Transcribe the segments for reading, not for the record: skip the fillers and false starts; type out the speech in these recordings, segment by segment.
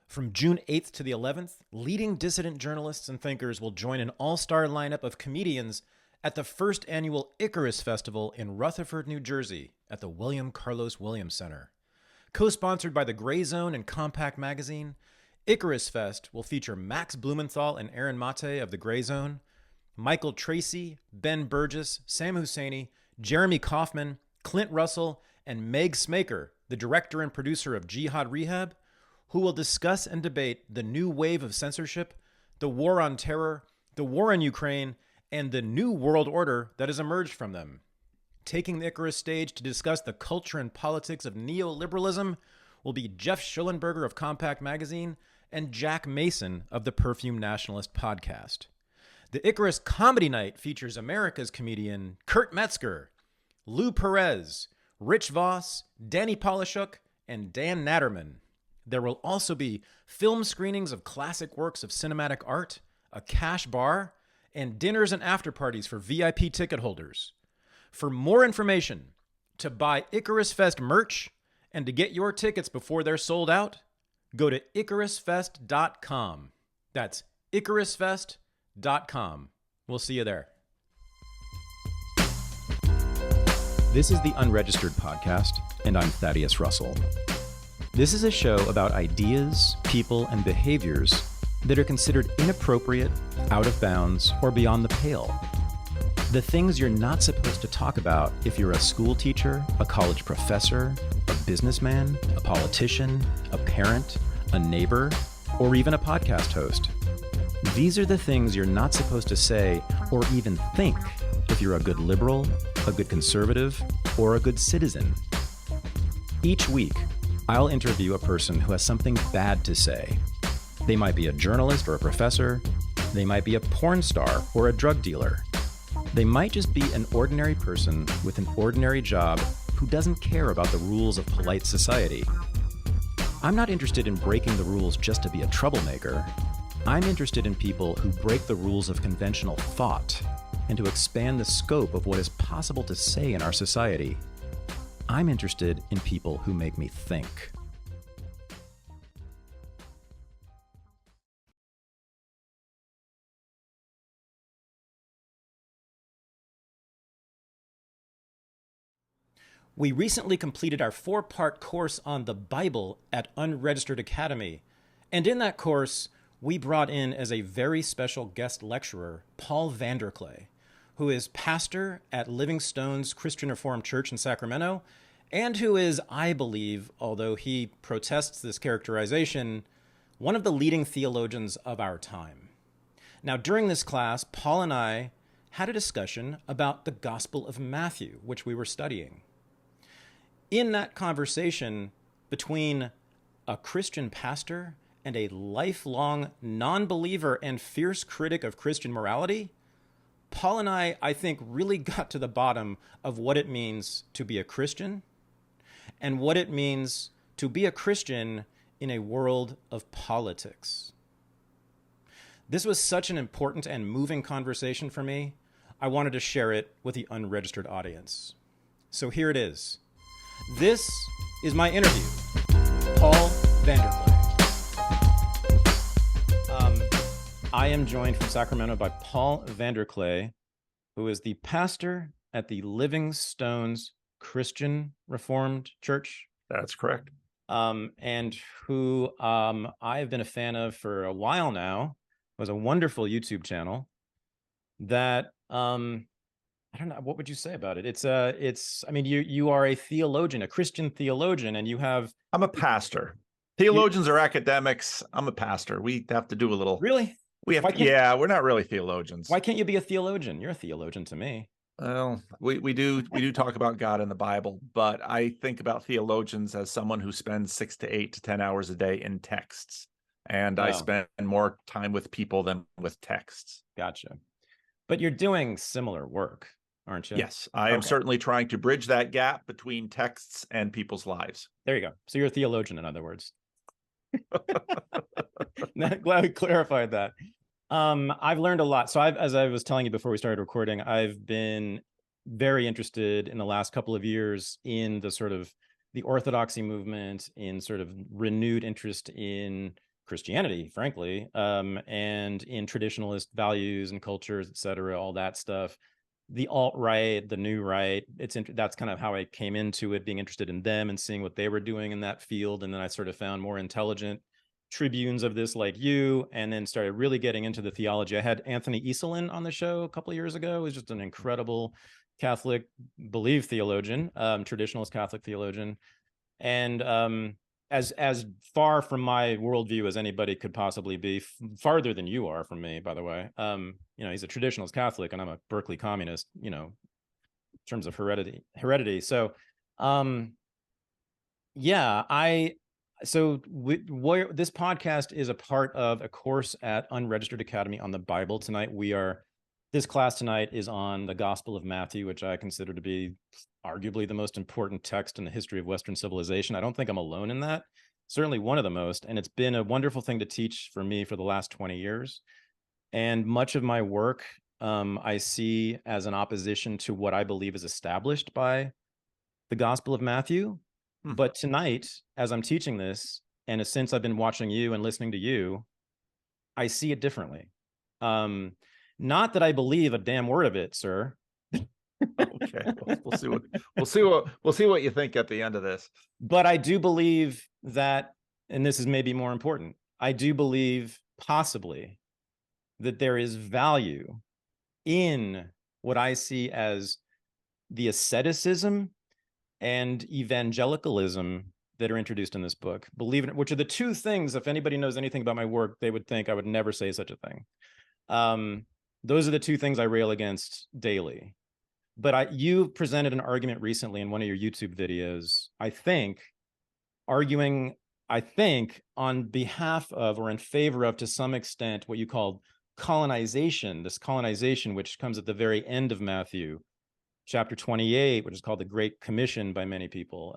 From June 8th to the 11th, leading dissident journalists and thinkers will join an all-star lineup of comedians at the first annual Icarus Festival in Rutherford, New Jersey at the William Carlos Williams Center. Co-sponsored by the Gray Zone and Compact Magazine, Icarus Fest will feature Max Blumenthal and Aaron Mate of the Gray Zone, Michael Tracy, Ben Burgess, Sam Husseini, Jeremy Kaufman, Clint Russell, and Meg Smaker, the director and producer of Jihad Rehab, who will discuss and debate the new wave of censorship, the war on terror, the war in Ukraine, and the new world order that has emerged from them. Taking the Icarus stage to discuss the culture and politics of neoliberalism will be Jeff Schellenberger of Compact Magazine and Jack Mason of the Perfume Nationalist podcast. The Icarus Comedy Night features America's comedian Kurt Metzger, Lou Perez, Rich Voss, Danny Polishuk, and Dan Natterman. There will also be film screenings of classic works of cinematic art, a cash bar, and dinners and after parties for VIP ticket holders. For more information, to buy Icarus Fest merch, and to get your tickets before they're sold out, go to IcarusFest.com. That's IcarusFest.com. We'll see you there. This is the Unregistered Podcast, and I'm Thaddeus Russell. This is a show about ideas, people, and behaviors that are considered inappropriate, out of bounds, or beyond the pale. The things you're not supposed to talk about if you're a school teacher, a college professor, a businessman, a politician, a parent, a neighbor, or even a podcast host. These are the things you're not supposed to say or even think if you're a good liberal, a good conservative, or a good citizen. Each week, I'll interview a person who has something bad to say. They might be a journalist or a professor. They might be a porn star or a drug dealer. They might just be an ordinary person with an ordinary job who doesn't care about the rules of polite society. I'm not interested in breaking the rules just to be a troublemaker. I'm interested in people who break the rules of conventional thought and to expand the scope of what is possible to say in our society. I'm interested in people who make me think. We recently completed our 4-part course on the Bible at Unregistered Academy. And in that course, we brought in as a very special guest lecturer, Paul VanderKlay, who is pastor at Living Stones Christian Reformed Church in Sacramento, and who is, I believe, although he protests this characterization, one of the leading theologians of our time. Now, during this class, Paul and I had a discussion about the Gospel of Matthew, which we were studying. In that conversation between a Christian pastor and a lifelong non-believer and fierce critic of Christian morality, Paul and I think, really got to the bottom of what it means to be a Christian and what it means to be a Christian in a world of politics. This was such an important and moving conversation for me, I wanted to share it with the unregistered audience. So here it is. This is my interview, Paul VanderKlay. I am joined from Sacramento by Paul VanderKlay, who is the pastor at the Living Stones Christian Reformed Church. That's correct. And who I have been a fan of for a while now. It was a wonderful YouTube channel that I don't know, what would you say about it? I mean, you are a theologian, a Christian theologian, and you have... I'm a pastor. Theologians are academics. I'm a pastor. We have to do a little... Really? We're not really theologians. Why can't you be a theologian? You're a theologian to me. Well, we do talk about God in the Bible, but I think about theologians as someone who spends 6 to 8 to 10 hours a day in texts. And I spend more time with people than with texts. Gotcha. But you're doing similar work, aren't you? Yes, I am certainly trying to bridge that gap between texts and people's lives. There you go. So you're a theologian, in other words. Glad we clarified that. I've learned a lot. So as I was telling you before we started recording, I've been very interested in the last couple of years in the sort of the orthodoxy movement, in sort of renewed interest in Christianity, frankly, and in traditionalist values and cultures, et cetera, all that stuff. The alt-right, the new right, that's kind of how I came into it, being interested in them and seeing what they were doing in that field. And then I sort of found more intelligent tribunes of this like you, and then started really getting into the theology. I had Anthony Easelin on the show a couple of years ago. He's just an incredible Catholic believed theologian, traditionalist Catholic theologian. And as far from my worldview as anybody could possibly be, farther than you are from me, by the way. He's a traditionalist Catholic, and I'm a Berkeley communist. In terms of heredity. So, yeah, this podcast is a part of a course at Unregistered Academy on the Bible. This class tonight is on the Gospel of Matthew, which I consider to be arguably the most important text in the history of Western civilization. I don't think I'm alone in that. Certainly one of the most, and it's been a wonderful thing to teach for me for the last 20 years. And much of my work I see as an opposition to what I believe is established by the Gospel of Matthew. But tonight, as I'm teaching this, and since I've been watching you and listening to you, I see it differently. Not that I believe a damn word of it, sir. Okay, we'll see what you think at the end of this. But I do believe that, and this is maybe more important, I do believe possibly that there is value in what I see as the asceticism and evangelicalism that are introduced in this book, which are the two things, if anybody knows anything about my work, they would think I would never say such a thing. Those are the two things I rail against daily. But you presented an argument recently in one of your YouTube videos, arguing on behalf of, or in favor of, to some extent, what you called colonization, which comes at the very end of Matthew, chapter 28, which is called the Great Commission by many people.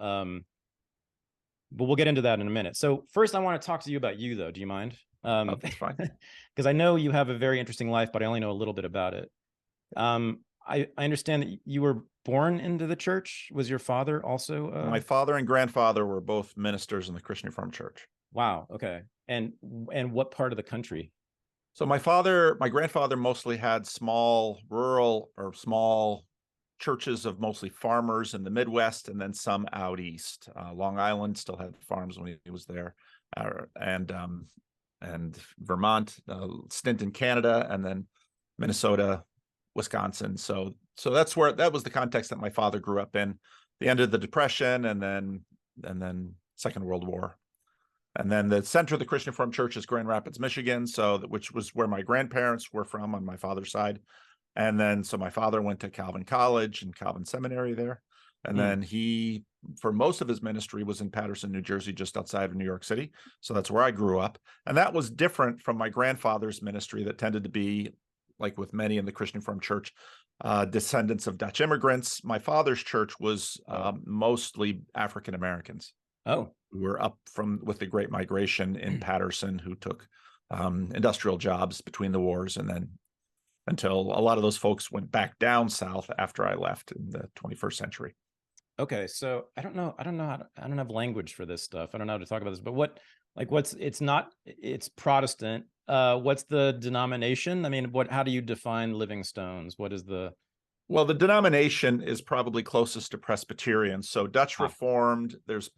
But we'll get into that in a minute. So first, I want to talk to you about you, though. Do you mind? That's fine. Because I know you have a very interesting life, but I only know a little bit about it. I understand that you were born into the church. Was your father also? My father and grandfather were both ministers in the Christian Reformed Church. Wow. Okay. And what part of the country? So my grandfather mostly had small churches of mostly farmers in the Midwest, and then some out east. Long Island still had farms when he was there, and Vermont, stint in Canada, and then Minnesota, Wisconsin. So that was the context that my father grew up in. The end of the Depression, and then Second World War. And then the center of the Christian Reformed Church is Grand Rapids, Michigan, which was where my grandparents were from on my father's side. And then, so my father went to Calvin College and Calvin Seminary there. And then he, for most of his ministry, was in Paterson, New Jersey, just outside of New York City. So that's where I grew up. And that was different from my grandfather's ministry that tended to be, like with many in the Christian Reformed Church, descendants of Dutch immigrants. My father's church was mostly African Americans. Oh, who were up with the Great Migration in Paterson, who took industrial jobs between the wars, and then until a lot of those folks went back down south after I left in the 21st century. Okay, so I don't have language for this stuff. I don't know how to talk about this, but it's Protestant. What's the denomination? I mean, how do you define Living Stones? What is the... Well, the denomination is probably closest to Presbyterian. So Dutch Reformed, it's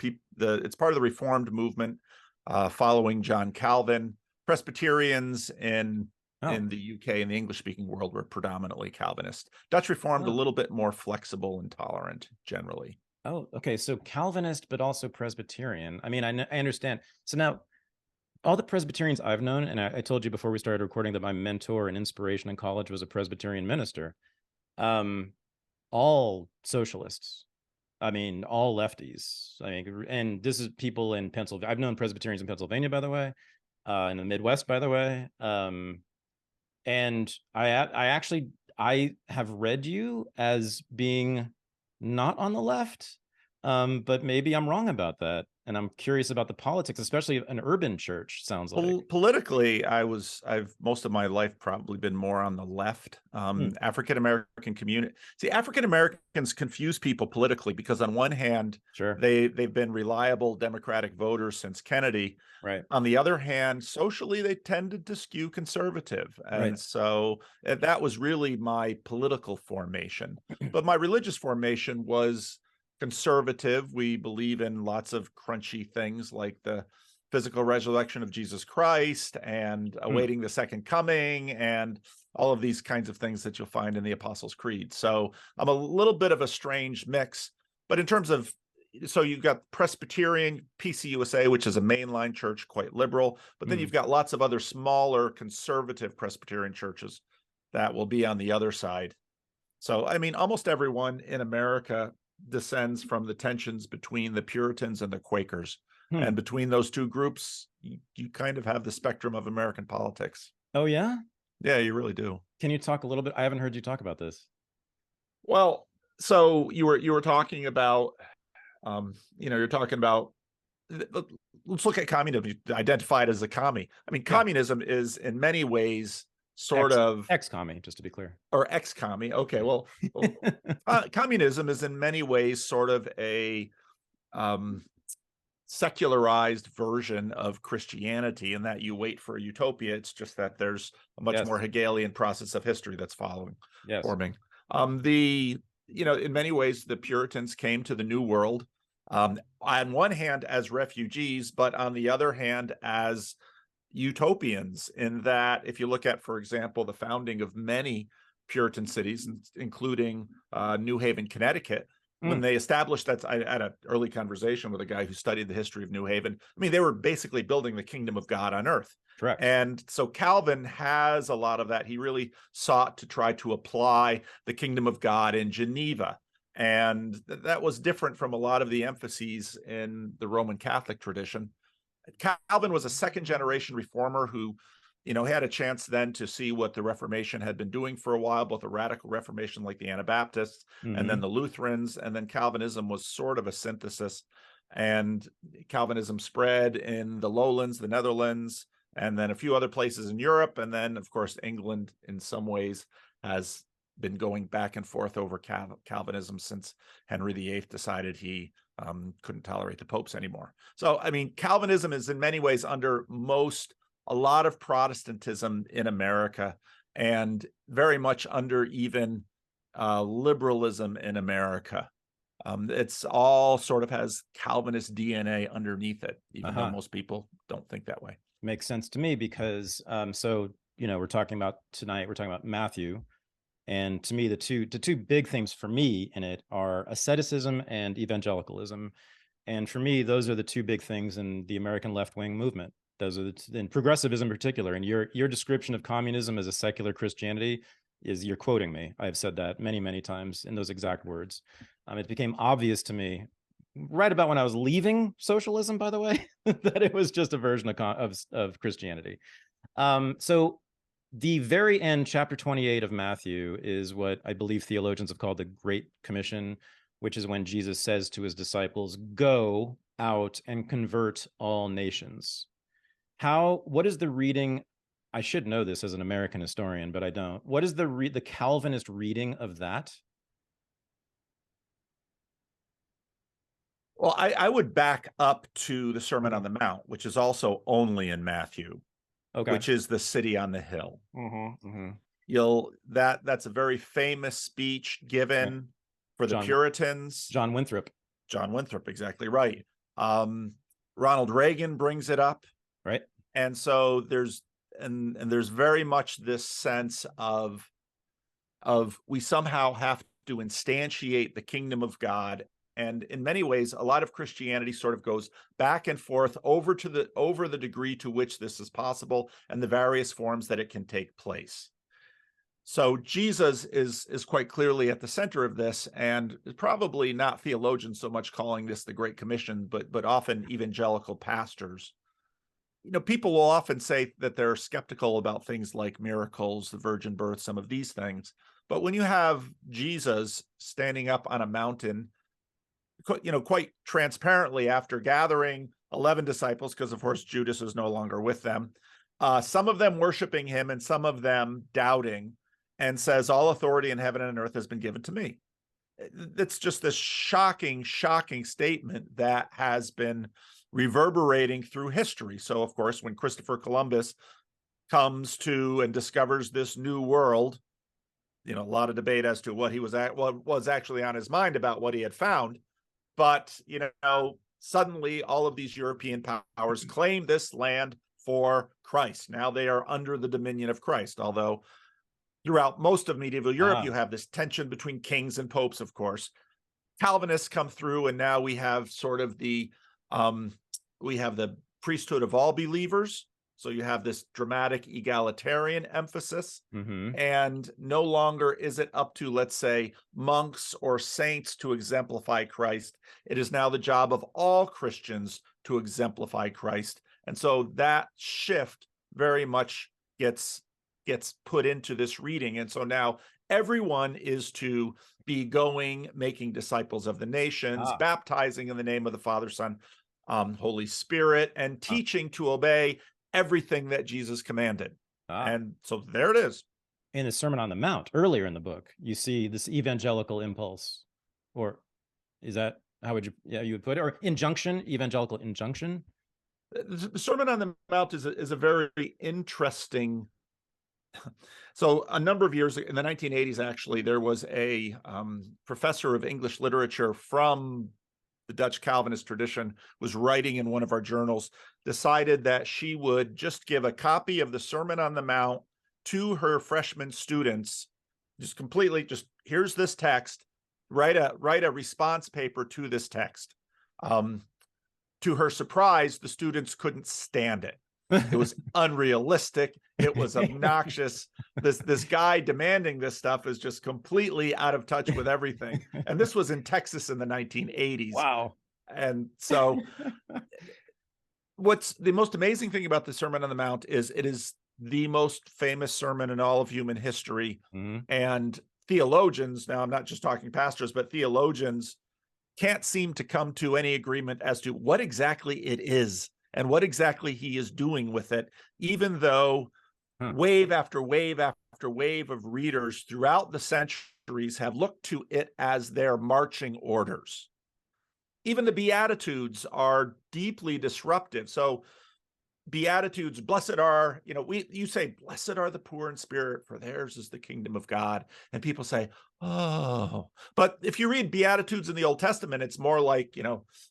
part of the Reformed movement following John Calvin. Presbyterians in the UK and the English-speaking world were predominantly Calvinist. Dutch Reformed, a little bit more flexible and tolerant generally. Oh, okay. So Calvinist, but also Presbyterian. I mean, I understand. So now, all the Presbyterians I've known, and I told you before we started recording that my mentor and inspiration in college was a Presbyterian minister. All socialists. I mean, all lefties. I mean, and this is people in Pennsylvania. I've known Presbyterians in Pennsylvania, by the way, in the Midwest, by the way. And I have read you as being not on the left, but maybe I'm wrong about that. and I'm curious about the politics, especially an urban church, sounds like. Politically, I've most of my life probably been more on the left. African American community. See, African Americans confuse people politically because on one hand, Sure. they've been reliable Democratic voters since Kennedy. Right. On the other hand, socially, they tended to skew conservative. And Right. so that was really my political formation. But my religious formation was conservative. We believe in lots of crunchy things like the physical resurrection of Jesus Christ and awaiting the second coming and all of these kinds of things that you'll find in the Apostles' Creed. So I'm a little bit of a strange mix. But in terms of, so you've got Presbyterian, PCUSA, which is a mainline church, quite liberal. But then you've got lots of other smaller conservative Presbyterian churches that will be on the other side. So, I mean, almost everyone in America descends from the tensions between the Puritans and the Quakers. And between those two groups, you kind of have the spectrum of American politics. Oh, yeah? Yeah, you really do. Can you talk a little bit? I haven't heard you talk about this. Well, so you were talking about, you're talking about, let's look at communism. You identify it as a commie. I mean, communism is in many ways sort of ex-commie, just to be clear. Or ex-commie. Okay, well communism is in many ways sort of a secularized version of Christianity, in that you wait for a utopia. It's just that there's a much more Hegelian process of history that's forming. In many ways, the Puritans came to the New World on one hand as refugees, but on the other hand as utopians, in that if you look at, for example, the founding of many Puritan cities, including New Haven, Connecticut, when they established that, I had an early conversation with a guy who studied the history of New Haven. I mean, they were basically building the kingdom of God on earth. Correct. And so Calvin has a lot of that. He really sought to try to apply the kingdom of God in Geneva. And that was different from a lot of the emphases in the Roman Catholic tradition. Calvin was a second generation reformer who, had a chance then to see what the Reformation had been doing for a while, both the radical Reformation like the Anabaptists and then the Lutherans. And then Calvinism was sort of a synthesis. And Calvinism spread in the lowlands, the Netherlands, and then a few other places in Europe. And then, of course, England in some ways has been going back and forth over Calvinism since Henry VIII decided he couldn't tolerate the popes anymore. So, I mean, Calvinism is in many ways under a lot of Protestantism in America, and very much under even liberalism in America. It's all sort of has Calvinist DNA underneath it, even though most people don't think that way. Makes sense to me because, we're talking about Matthew. And to me, the two big things for me in it are asceticism and evangelicalism. And for me, those are the two big things in the American left-wing movement. Those are in progressivism in particular. And your description of communism as a secular Christianity you're quoting me. I've said that many, many times in those exact words. It became obvious to me right about when I was leaving socialism, by the way, that it was just a version of Christianity. So the very end, chapter 28 of Matthew, is what I believe theologians have called the Great Commission, which is when Jesus says to his disciples, "Go out and convert all nations." What is the reading? I should know this as an American historian, but I don't. What is the Calvinist reading of that? Well, I would back up to the Sermon on the Mount, which is also only in Matthew, which is the city on the hill. That's a very famous speech given for the Puritans. John Winthrop. Exactly right. Ronald Reagan brings it up. Right. And so there's very much this sense of we somehow have to instantiate the kingdom of God. And in many ways, a lot of Christianity sort of goes back and forth over the degree to which this is possible and the various forms that it can take place. So Jesus is quite clearly at the center of this, and probably not theologians so much calling this the Great Commission, but often evangelical pastors. People will often say that they're skeptical about things like miracles, the virgin birth, some of these things. But when you have Jesus standing up on a mountain quite transparently, after gathering 11 disciples, because of course Judas is no longer with them, some of them worshiping him and some of them doubting, and says, all authority in heaven and earth has been given to me. It's just this shocking statement that has been reverberating through history. So of course, when Christopher Columbus comes to and discovers this new world, a lot of debate as to what was actually on his mind about what he had found. But, suddenly all of these European powers claim this land for Christ. Now they are under the dominion of Christ, although throughout most of medieval Europe, you have this tension between kings and popes, of course. Calvinists come through, and now we have sort of the priesthood of all believers. So you have this dramatic egalitarian emphasis, and no longer is it up to, let's say, monks or saints to exemplify Christ. It is now the job of all Christians to exemplify Christ. And so that shift very much gets put into this reading. And so now everyone is to be going, making disciples of the nations, baptizing in the name of the Father, Son, Holy Spirit, and teaching to obey everything that Jesus commanded. And so there it is. In the Sermon on the Mount, earlier in the book, you see this evangelical impulse, or is that how would you would put it? Or injunction, evangelical injunction? The Sermon on the Mount is a very interesting. So a number of years in the 1980s, actually, there was a professor of English literature from the Dutch Calvinist tradition, was writing in one of our journals, decided that she would just give a copy of the Sermon on the Mount to her freshman students, just here's this text, write a response paper to this text. To her surprise, the students couldn't stand it. It was unrealistic. It was obnoxious. This guy demanding this stuff is just completely out of touch with everything. And this was in Texas in the 1980s. Wow. And so what's the most amazing thing about the Sermon on the Mount is it is the most famous sermon in all of human history. And theologians, now I'm not just talking pastors, but theologians can't seem to come to any agreement as to what exactly it is and what exactly he is doing with it, even though wave after wave after wave of readers throughout the centuries have looked to it as their marching orders. Even the Beatitudes are deeply disruptive. So Beatitudes, blessed are, you say, blessed are the poor in spirit, for theirs is the kingdom of God. And people say, oh, but if you read Beatitudes in the Old Testament, it's more like,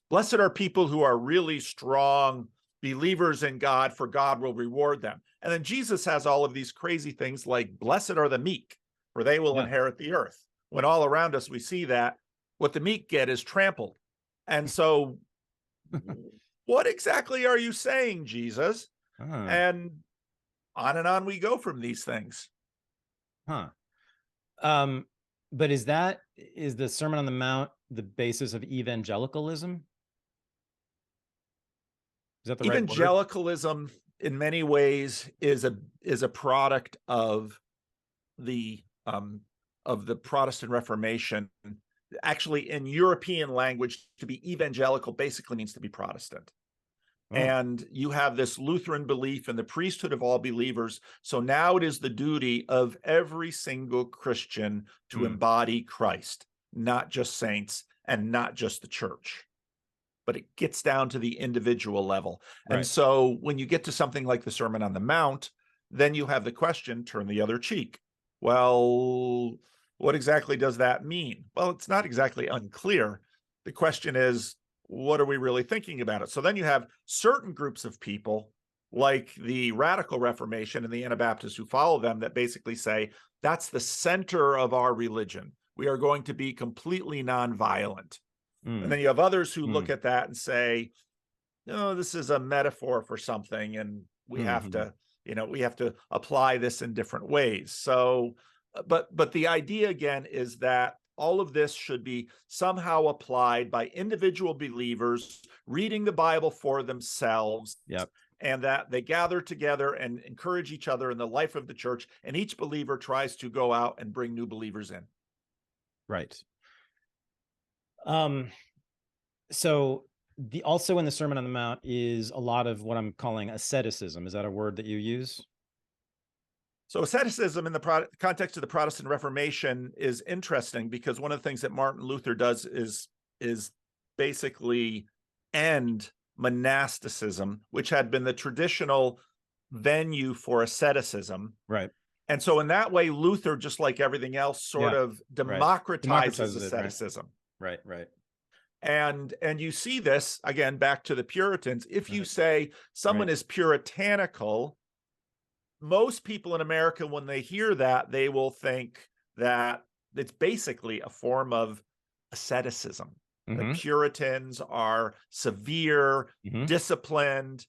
blessed are people who are really strong believers in God, for God will reward them. And then Jesus has all of these crazy things like, blessed are the meek, for they will inherit the earth. When all around us, we see that what the meek get is trampled. And so what exactly are you saying, Jesus? And on we go from these things. But is the Sermon on the Mount the basis of evangelicalism? Is that the right word? Evangelicalism, in many ways, is a product of the Protestant Reformation. Actually, in European language, to be evangelical basically means to be Protestant. And you have this Lutheran belief in the priesthood of all believers. So now it is the duty of every single Christian to embody Christ, not just saints and not just the church. But it gets down to the individual level. Right. And so when you get to something like the Sermon on the Mount, then you have the question, turn the other cheek. Well, what exactly does that mean? Well, it's not exactly unclear. The question is, what are we really thinking about it? So then you have certain groups of people, like the Radical Reformation and the Anabaptists who follow them, that basically say, that's the center of our religion. We are going to be completely nonviolent. And then you have others who look at that and say, no, this is a metaphor for something, and we have to, we have to apply this in different ways. So, but the idea again is that all of this should be somehow applied by individual believers reading the Bible for themselves. And that they gather together and encourage each other in the life of the church, and each believer tries to go out and bring new believers in. Right. So also in the Sermon on the Mount is a lot of what I'm calling asceticism. Is that a word that you use? So asceticism in the context of the Protestant Reformation is interesting because one of the things that Martin Luther does is basically end monasticism, which had been the traditional venue for asceticism. Right. And so in that way, Luther, just like everything else, sort of democratizes asceticism. Right, right. And you see this, again, back to the Puritans. If you say someone is puritanical, most people in America, when they hear that, they will think that it's basically a form of asceticism. The Puritans are severe, disciplined,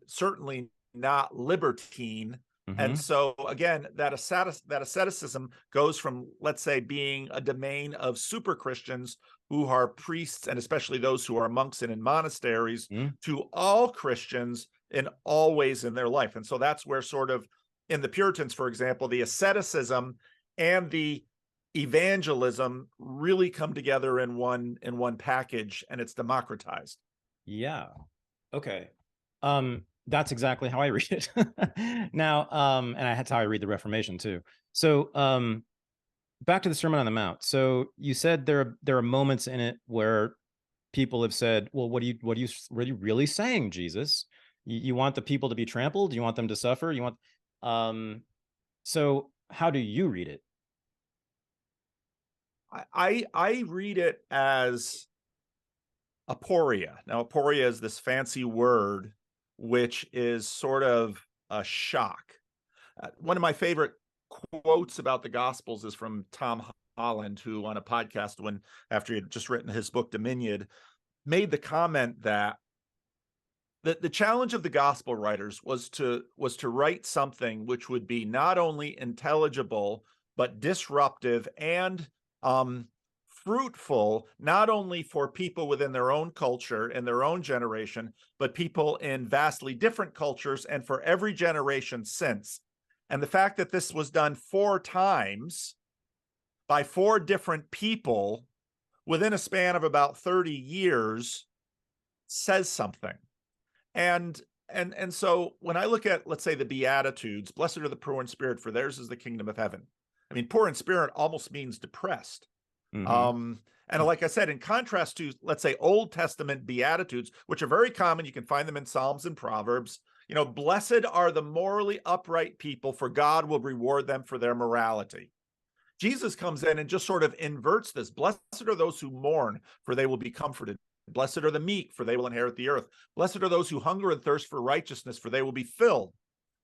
certainly not libertine. And so, again, that asceticism goes from, let's say, being a domain of super Christians who are priests, and especially those who are monks and in monasteries, to all Christians in all ways in their life. And so that's where sort of in the Puritans, for example, the asceticism and the evangelism really come together in one package, and it's democratized. Yeah. Okay. That's exactly how I read it. Now, and that's how I read the Reformation too. So, back to the Sermon on the Mount. So you said there are moments in it where people have said, "Well, what are you really saying, Jesus? You want the people to be trampled? You want them to suffer? You want?" So how do you read it? I read it as aporia. Now, aporia is this fancy word, which is sort of a shock. One of my favorite quotes about the Gospels is from Tom Holland, who on a podcast, after he had just written his book Dominion, made the comment that the challenge of the gospel writers was to write something which would be not only intelligible but disruptive and fruitful, not only for people within their own culture and their own generation, but people in vastly different cultures and for every generation since. And the fact that this was done 4 times by 4 different people within a span of about 30 years says something. And so when I look at, let's say, the Beatitudes, blessed are the poor in spirit, for theirs is the kingdom of heaven. I mean, poor in spirit almost means depressed. And like I said, in contrast to, let's say, Old Testament Beatitudes, which are very common, you can find them in Psalms and Proverbs, blessed are the morally upright people, for God will reward them for their morality. Jesus comes in and just sort of inverts this. Blessed are those who mourn, for they will be comforted. Blessed are the meek, for they will inherit the earth. Blessed are those who hunger and thirst for righteousness, for they will be filled.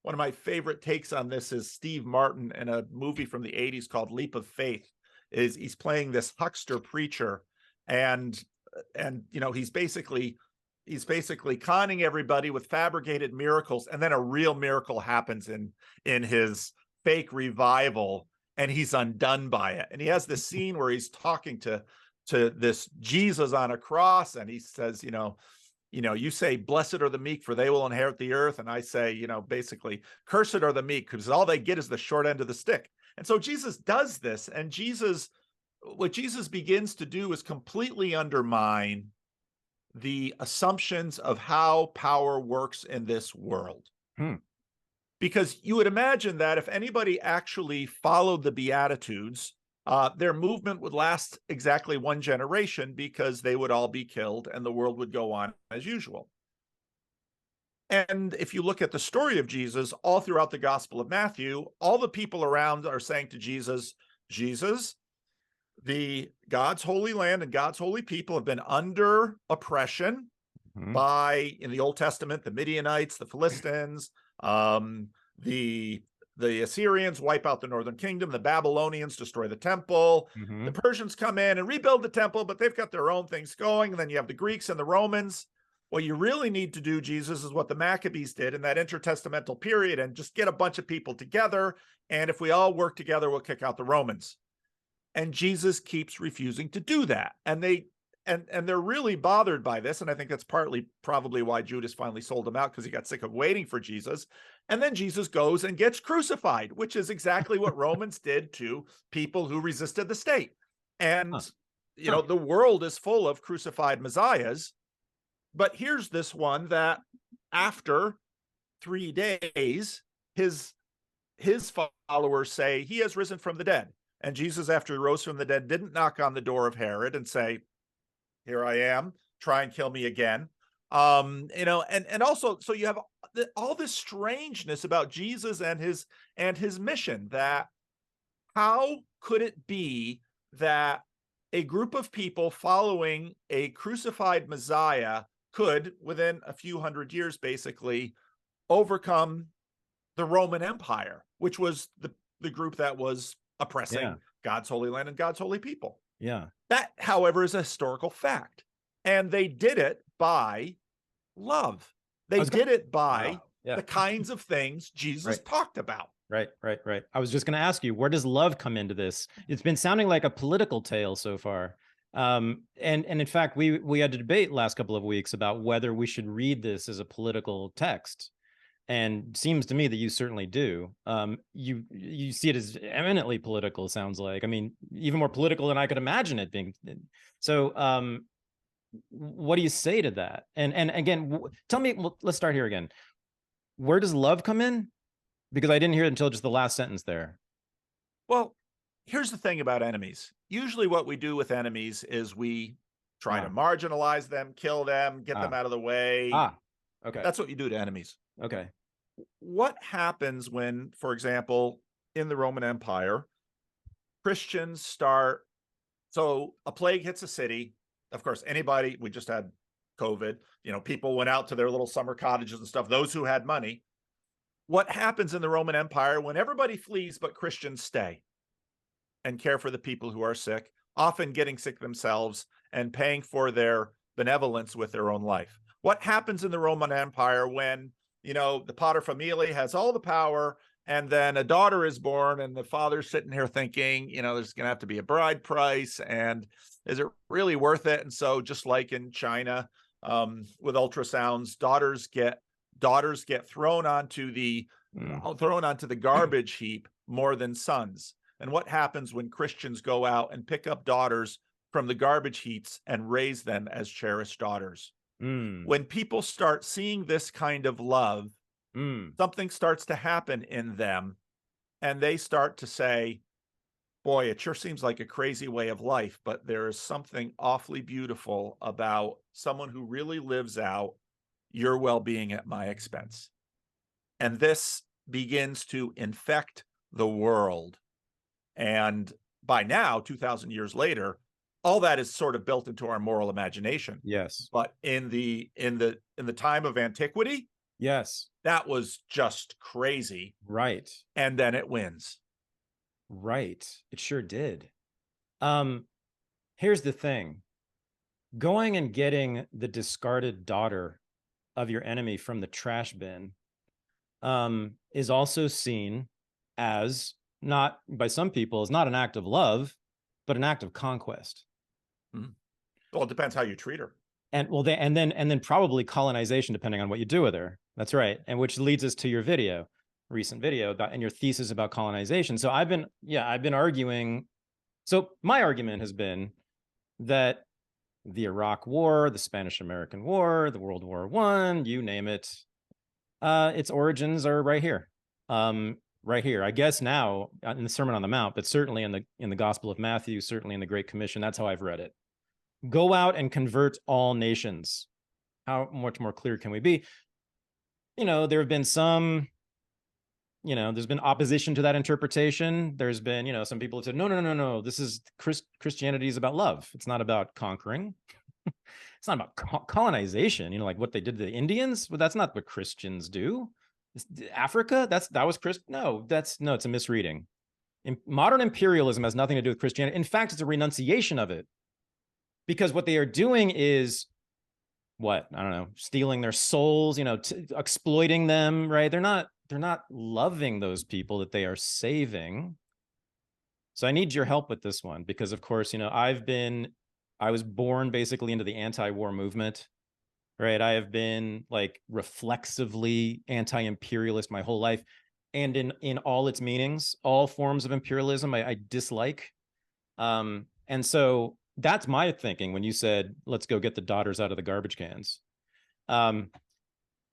One of my favorite takes on this is Steve Martin in a movie from the 80s called Leap of Faith. He's playing this huckster preacher, and he's basically conning everybody with fabricated miracles, and then a real miracle happens in his fake revival, and he's undone by it. And he has this scene where he's talking to this Jesus on a cross, and he says, you say, blessed are the meek, for they will inherit the earth. And I say, basically, cursed are the meek, because all they get is the short end of the stick. And so Jesus does this, and what Jesus begins to do is completely undermine the assumptions of how power works in this world. Because you would imagine that if anybody actually followed the Beatitudes, their movement would last exactly 1 generation, because they would all be killed and the world would go on as usual. And if you look at the story of Jesus all throughout the Gospel of Matthew, all the people around are saying to Jesus, the God's holy land and God's holy people have been under oppression by, in the Old Testament, the Midianites, the Philistines, the Assyrians wipe out the northern kingdom, the Babylonians destroy the temple, the Persians come in and rebuild the temple, but they've got their own things going. And then you have the Greeks and the Romans. What you really need to do, Jesus, is what the Maccabees did in that intertestamental period, and just get a bunch of people together. And if we all work together, we'll kick out the Romans. And Jesus keeps refusing to do that. And they're really bothered by this. And I think that's probably why Judas finally sold him out, because he got sick of waiting for Jesus. And then Jesus goes and gets crucified, which is exactly what Romans did to people who resisted the state. And you know, the world is full of crucified messiahs, but here's this one that after 3 days, his followers say he has risen from the dead. And Jesus, after he rose from the dead, didn't knock on the door of Herod and say, here I am, try and kill me again. You know, and also, so you have all this strangeness about Jesus and his mission, that how could it be that a group of people following a crucified Messiah could, within a few hundred years, basically overcome the Roman Empire, which was the group that was oppressing God's holy land and God's holy people. Yeah. That, however, is a historical fact. And they did it by love. They did it by the kinds of things Jesus talked about. Right. I was just going to ask you, where does love come into this? It's been sounding like a political tale so far. And in fact, we had a debate last couple of weeks about whether we should read this as a political text. And seems to me that you certainly do. You see it as eminently political, sounds like. I mean, even more political than I could imagine it being. So what do you say to that? And again, tell me, well, let's start here again. Where does love come in? Because I didn't hear it until just the last sentence there. Well, here's the thing about enemies. Usually what we do with enemies is we try to marginalize them, kill them, get them out of the way. Okay. That's what you do to enemies. Okay. What happens when, for example, in the Roman Empire, Christians start, so a plague hits a city. Of course, we just had COVID, you know, people went out to their little summer cottages and stuff, those who had money. What happens in the Roman Empire when everybody flees but Christians stay and care for the people who are sick, often getting sick themselves and paying for their benevolence with their own life? What happens in the Roman Empire when, you know, the paterfamilias has all the power and then a daughter is born and the father's sitting here thinking, you know, there's going to have to be a bride price and is it really worth it? And so just like in China with ultrasounds, daughters get thrown onto the garbage heap more than sons. And what happens when Christians go out and pick up daughters from the garbage heaps and raise them as cherished daughters? When people start seeing this kind of love, something starts to happen in them, and they start to say, boy, it sure seems like a crazy way of life, but there is something awfully beautiful about someone who really lives out your well-being at my expense. And this begins to infect the world. And by now, 2,000 years later, all that is sort of built into our moral imagination. Yes. But in the time of antiquity, yes, that was just crazy. Right. And then it wins. Right. It sure did. Here's the thing. Going and getting the discarded daughter of your enemy from the trash bin is also seen as, not by some people, as not an act of love, but an act of conquest. Well, it depends how you treat her. And well, and then probably colonization, depending on what you do with her. That's right. And which leads us to your recent video about, and your thesis about colonization. So I've been arguing. So my argument has been that the Iraq War, the Spanish-American War, the World War I, you name it, its origins are right here. Right here, I guess now in the Sermon on the Mount, but certainly in the Gospel of Matthew, certainly in the Great Commission. That's how I've read it. Go out and convert all nations. How much more clear can we be? You know, there have been some, you know, there's been opposition to that interpretation. There's been, you know, some people have said, no. This is Christianity is about love. It's not about conquering. It's not about colonization. You know, like what they did to the Indians. Well, that's not what Christians do. Africa, that was Christ. No, it's a misreading. Modern imperialism has nothing to do with Christianity. In fact, it's a renunciation of it, because what they are doing is stealing their souls, you know, exploiting them, right? They're not loving those people that they are saving. So I need your help with this one, because of course, you know, I was born basically into the anti-war movement. Right. I have been like reflexively anti-imperialist my whole life. And in all its meanings, all forms of imperialism, I dislike. And so that's my thinking when you said, let's go get the daughters out of the garbage cans. Um,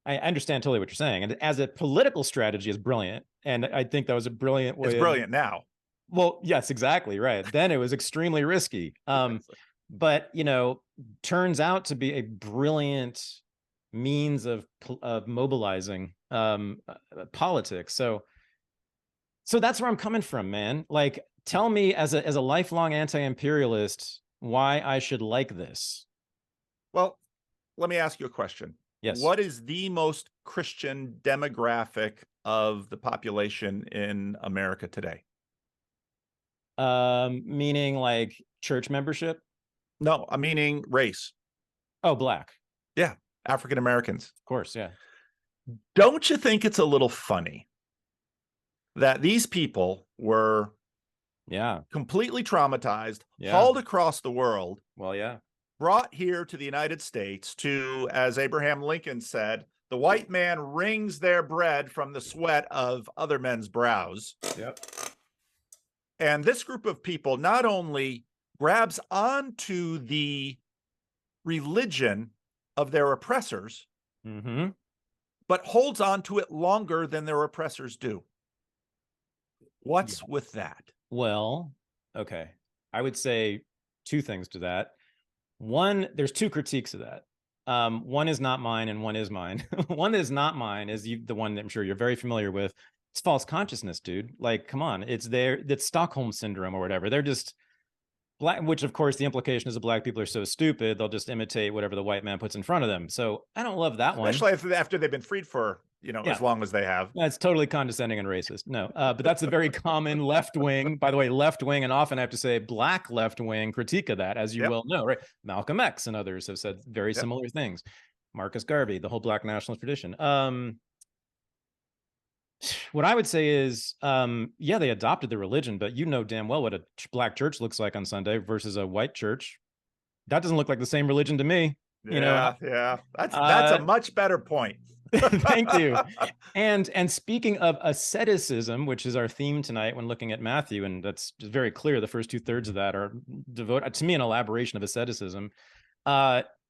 I understand totally what you're saying. And as a political strategy is brilliant. And I think that was a brilliant way It's brilliant now. Well, yes, exactly. Right. Then it was extremely risky. Exactly. But, turns out to be a brilliant means of mobilizing politics. So that's where I'm coming from, man. Like, tell me as a lifelong anti-imperialist why I should like this. Well, let me ask you a question. Yes. What is the most Christian demographic of the population in America today? Meaning like church membership? No, I'm meaning race. Oh, black. Yeah, African Americans. Of course, yeah. Don't you think it's a little funny that these people were completely traumatized, hauled across the world, well, yeah, brought here to the United States to, as Abraham Lincoln said, the white man wrings their bread from the sweat of other men's brows. Yep. And this group of people not only grabs onto the religion of their oppressors, but holds on to it longer than their oppressors do. What's with that? Well, okay. I would say two things to that. One, there's two critiques of that. One is not mine and one is mine. One that is not mine is the one that I'm sure you're very familiar with. It's false consciousness, dude. Like, come on. It's Stockholm syndrome or whatever. They're just black, which of course the implication is that black people are so stupid, they'll just imitate whatever the white man puts in front of them. So I don't love that one. Especially after they've been freed for, as long as they have. That's totally condescending and racist. No, but that's a very common left wing, by the way, left wing, and often I have to say black left wing critique of that, as you well know, right? Malcolm X and others have said very similar things. Marcus Garvey, the whole black nationalist tradition. What I would say is, they adopted the religion, but you know damn well what a black church looks like on Sunday versus a white church. That doesn't look like the same religion to me. Yeah. That's a much better point. Thank you. And speaking of asceticism, which is our theme tonight when looking at Matthew, and that's just very clear, the first 2/3 of that are devoted to me, an elaboration of asceticism.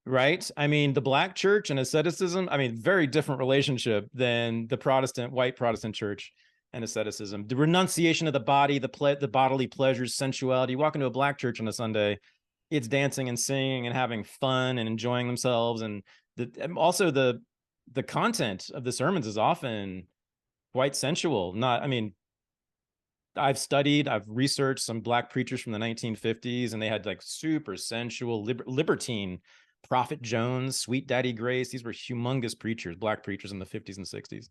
Right? I mean, the black church and asceticism, very different relationship than the white Protestant church and asceticism. The renunciation of the body, the bodily pleasures, sensuality. You walk into a black church on a Sunday, it's dancing and singing and having fun and enjoying themselves. And also the content of the sermons is often quite sensual. I've researched some black preachers from the 1950s, and they had like super sensual, libertine, Prophet Jones, Sweet Daddy Grace. These were humongous preachers, black preachers in the 50s and 60s.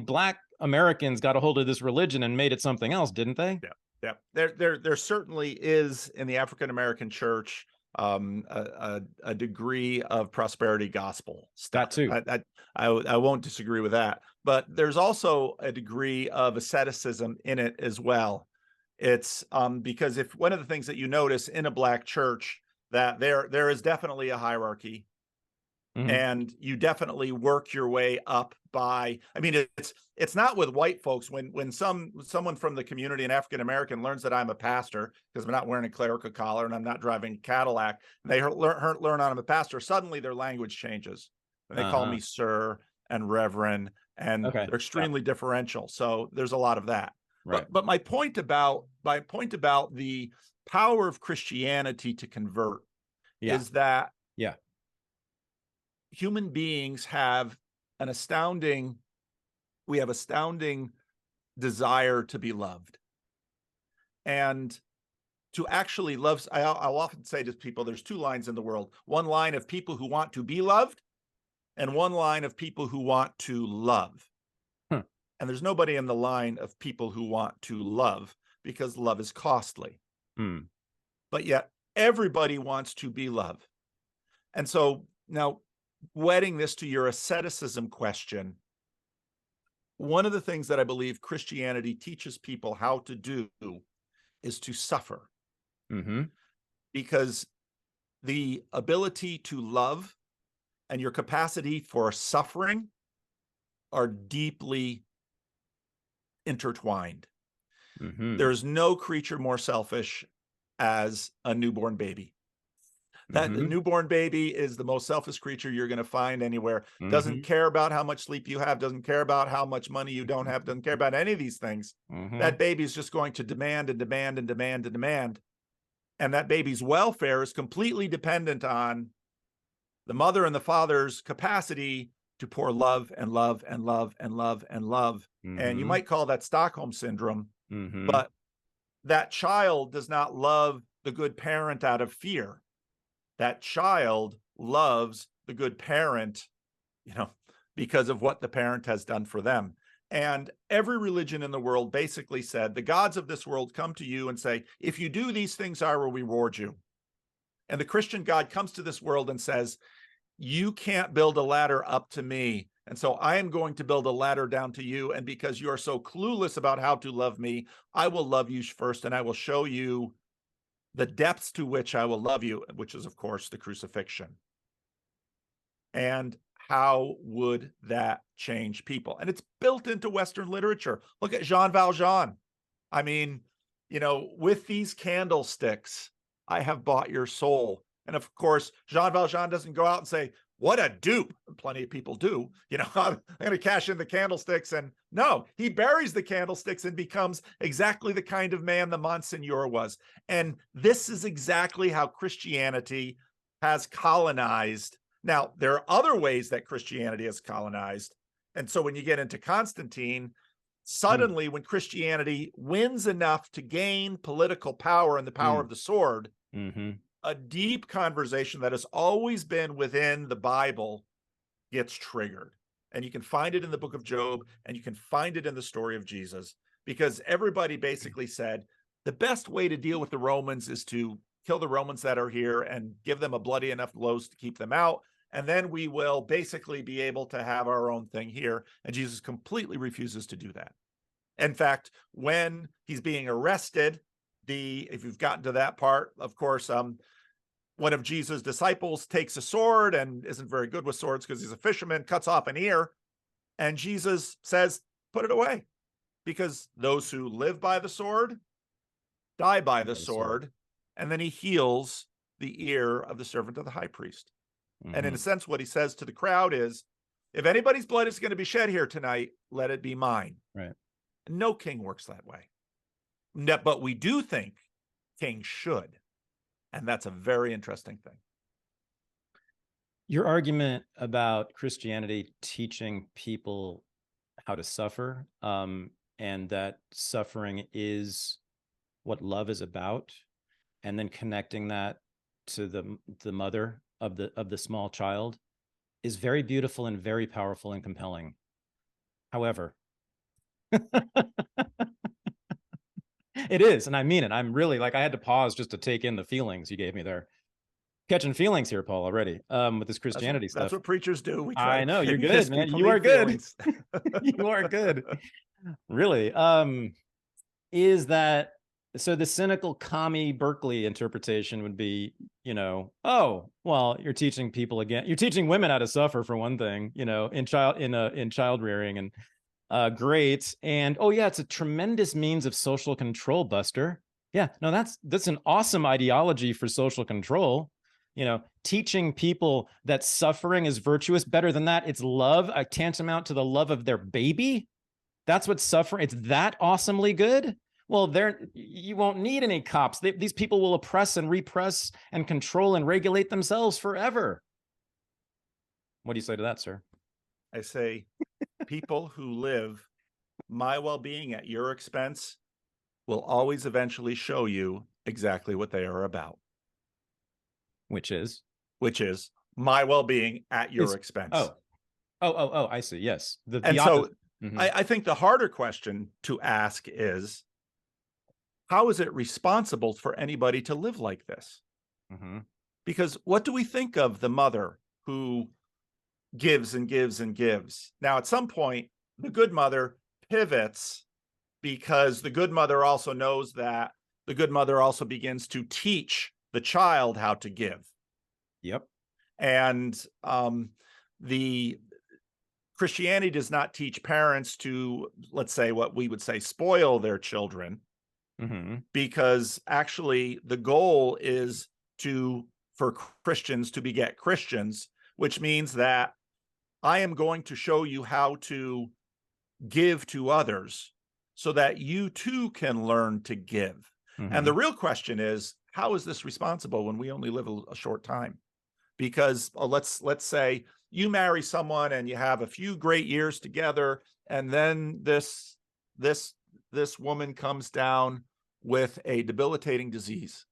Black Americans got a hold of this religion and made it something else, didn't they? Yeah. There certainly is in the African American church a degree of prosperity gospel stuff. That too. I won't disagree with that, but there's also a degree of asceticism in it as well. It's because if one of the things that you notice in a black church, that there is definitely a hierarchy, and you definitely work your way up by, it's not with white folks. When someone from the community, an African American, learns that I'm a pastor because I'm not wearing a clerical collar and I'm not driving a Cadillac, and they learn I'm a pastor, suddenly their language changes and they call me sir and reverend, and they're extremely differential. So there's a lot of that. Right. But my point about the power of Christianity to convert is that human beings have astounding desire to be loved, and to actually love. I'll often say to people, there's two lines in the world: one line of people who want to be loved, and one line of people who want to love. And there's nobody in the line of people who want to love, because love is costly. But yet everybody wants to be loved. And so now, wedding this to your asceticism question, one of the things that I believe Christianity teaches people how to do is to suffer. Because the ability to love and your capacity for suffering are deeply intertwined. There's no creature more selfish as a newborn baby. That newborn baby is the most selfish creature you're going to find anywhere. Doesn't care about how much sleep you have, doesn't care about how much money you don't have, doesn't care about any of these things. That baby is just going to demand and demand and demand and demand. And that baby's welfare is completely dependent on the mother and the father's capacity to pour love and love and love and love and love. And you might call that Stockholm syndrome, but that child does not love the good parent out of fear. That child loves the good parent, because of what the parent has done for them. And every religion in the world basically said, the gods of this world come to you and say, if you do these things, I will reward you. And the Christian God comes to this world and says, you can't build a ladder up to me. And so I am going to build a ladder down to you. And because you are so clueless about how to love me, I will love you first, and I will show you the depths to which I will love you, which is, of course, the crucifixion. And how would that change people? And it's built into Western literature. Look at Jean Valjean. I mean, with these candlesticks, I have bought your soul. And of course, Jean Valjean doesn't go out and say, what a dupe. Plenty of people do. I'm going to cash in the candlesticks. And no, he buries the candlesticks and becomes exactly the kind of man the Monsignor was. And this is exactly how Christianity has colonized. Now, there are other ways that Christianity has colonized. And so when you get into Constantine, suddenly when Christianity wins enough to gain political power and the power of the sword, a deep conversation that has always been within the Bible gets triggered. And you can find it in the book of Job, and you can find it in the story of Jesus, because everybody basically said the best way to deal with the Romans is to kill the Romans that are here and give them a bloody enough blows to keep them out. And then we will basically be able to have our own thing here. And Jesus completely refuses to do that. In fact, when he's being arrested, if you've gotten to that part, of course, one of Jesus' disciples takes a sword and isn't very good with swords because he's a fisherman, cuts off an ear. And Jesus says, put it away, because those who live by the sword die by the sword. And then he heals the ear of the servant of the high priest. And in a sense, what he says to the crowd is, if anybody's blood is going to be shed here tonight, let it be mine. Right. No king works that way. But we do think kings should. And that's a very interesting thing. Your argument about Christianity teaching people how to suffer, and that suffering is what love is about, and then connecting that to the mother of the small child, is very beautiful and very powerful and compelling. However, it is, and I mean it. I'm really I had to pause just to take in the feelings you gave me there. Catching feelings here, Paul, already with this Christianity stuff. That's what preachers do. I know, you're good, man. You are good. You are good. Really. Is that so? The cynical commie Berkeley interpretation would be, oh, well, you're teaching people again. You're teaching women how to suffer, for one thing, in child rearing, and great. And oh yeah, it's a tremendous means of social control, Buster. Yeah, no, that's an awesome ideology for social control. Teaching people that suffering is virtuous. Better than that, it's love, tantamount to the love of their baby. That's what suffering. It's that awesomely good. Well, you won't need any cops. These people will oppress and repress and control and regulate themselves forever. What do you say to that, sir? I say, people who live my well-being at your expense will always eventually show you exactly what they are about. Which is my well-being at your expense. Oh, I see. Yes. I think the harder question to ask is, how is it responsible for anybody to live like this? Because what do we think of the mother who gives and gives and gives? Now, at some point, the good mother pivots, because the good mother also knows that the good mother also begins to teach the child how to give. Yep. And the Christianity does not teach parents to, let's say, what we would say, spoil their children. because actually the goal is for Christians to beget Christians, which means that I am going to show you how to give to others so that you too can learn to give. And the real question is, how is this responsible when we only live a short time? Because let's say you marry someone and you have a few great years together, and then this woman comes down with a debilitating disease,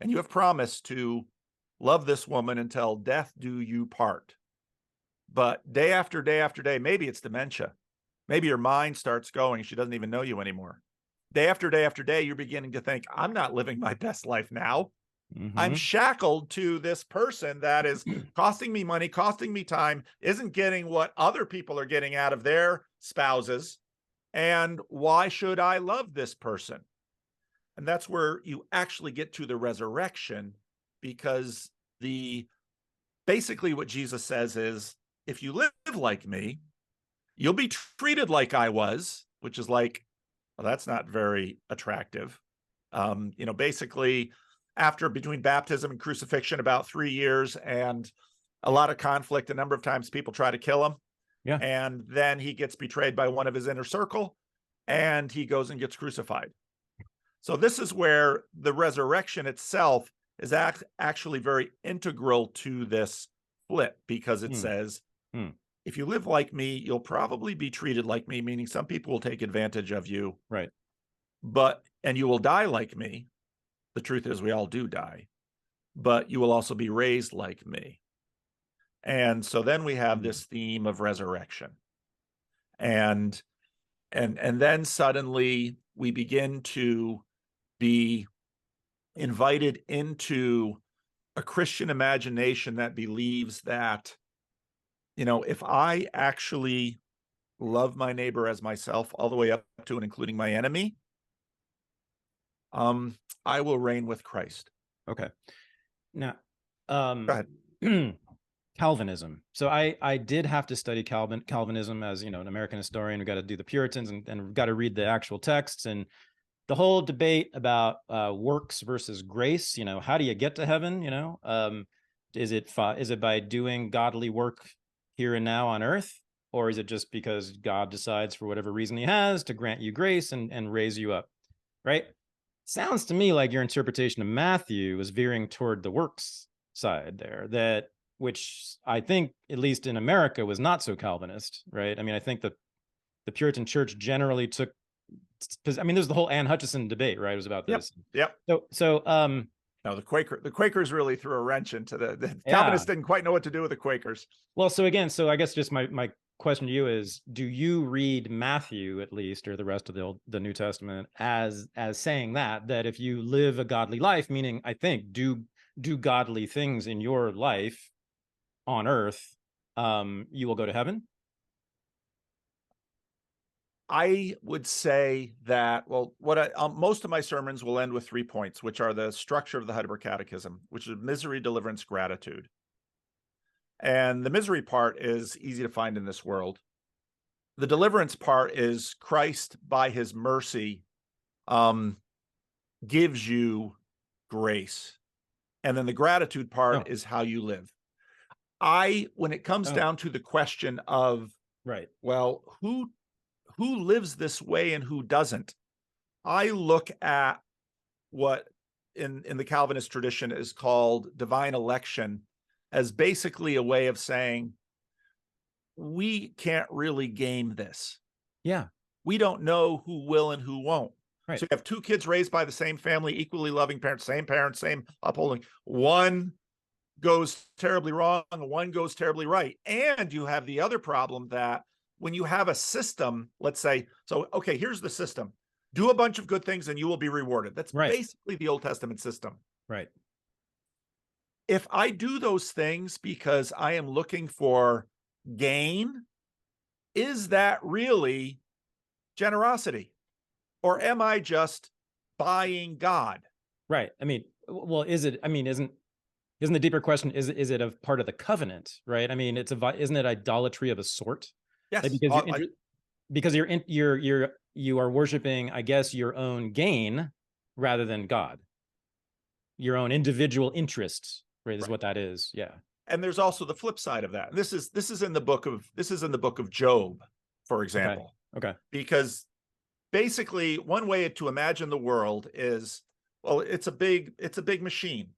and you have promised to love this woman until death do you part. But day after day after day, maybe it's dementia, maybe your mind starts going, she doesn't even know you anymore. Day after day after day, you're beginning to think, I'm not living my best life now. I'm shackled to this person that is costing me money, costing me time, isn't getting what other people are getting out of their spouses. And why should I love this person? And that's where you actually get to the resurrection, because basically what Jesus says is, if you live like me, you'll be treated like I was, which is like, well, that's not very attractive. Basically, between baptism and crucifixion, about 3 years and a lot of conflict, a number of times people try to kill him. Yeah. And then he gets betrayed by one of his inner circle, and he goes and gets crucified. So this is where the resurrection itself is actually very integral to this flip, because it says, if you live like me, you'll probably be treated like me, meaning some people will take advantage of you. Right. And you will die like me. The truth is we all do die, but you will also be raised like me. And so then we have this theme of resurrection. And then suddenly we begin to be invited into a Christian imagination that believes that, if I actually love my neighbor as myself, all the way up to and including my enemy, I will reign with Christ. Okay. Now, Go ahead. Calvinism. So I did have to study Calvinism as, an American historian. We got to do the Puritans and we've got to read the actual texts, and the whole debate about works versus grace. How do you get to heaven? Is it by doing godly work here and now on earth, or is it just because God decides for whatever reason he has to grant you grace and raise you up? Right? Sounds to me like your interpretation of Matthew is veering toward the works side there, which I think, at least in America, was not so Calvinist, right? I mean, I think the Puritan church generally took, because there's the whole Anne Hutchinson debate, right? It was about this. Yep. So no, the Quakers really threw a wrench into the Calvinists didn't quite know what to do with the Quakers. Well, so I guess just my question to you is, do you read Matthew, at least, or the rest of the New Testament, as saying that if you live a godly life, meaning I think do godly things in your life on earth, you will go to heaven? I would say that, most of my sermons will end with 3 points, which are the structure of the Heidelberg Catechism, which is misery, deliverance, gratitude. And the misery part is easy to find in this world. The deliverance part is Christ, by his mercy, gives you grace. And then the gratitude part is how you live. When it comes down to the question of, right, well, who lives this way and who doesn't, I look at what in the Calvinist tradition is called divine election as basically a way of saying, we can't really game this. Yeah. We don't know who will and who won't. Right. So you have 2 kids raised by the same family, equally loving parents, same upholding. One goes terribly wrong, one goes terribly right. And you have the other problem that when you have a system, let's say, okay, here's the system. Do a bunch of good things and you will be rewarded. That's basically the Old Testament system. Right. If I do those things because I am looking for gain, is that really generosity? Or am I just buying God? Right. Is it, isn't the deeper question, is it a part of the covenant, right? Isn't it idolatry of a sort? Yes. Like because you're you are worshiping, I guess, your own gain rather than God, your own individual interests, right? Is Right. what that is. Yeah. And there's also the flip side of that. And this is in the book of Job, for Okay. example, Okay. because basically one way to imagine the world is, well, it's a big machine.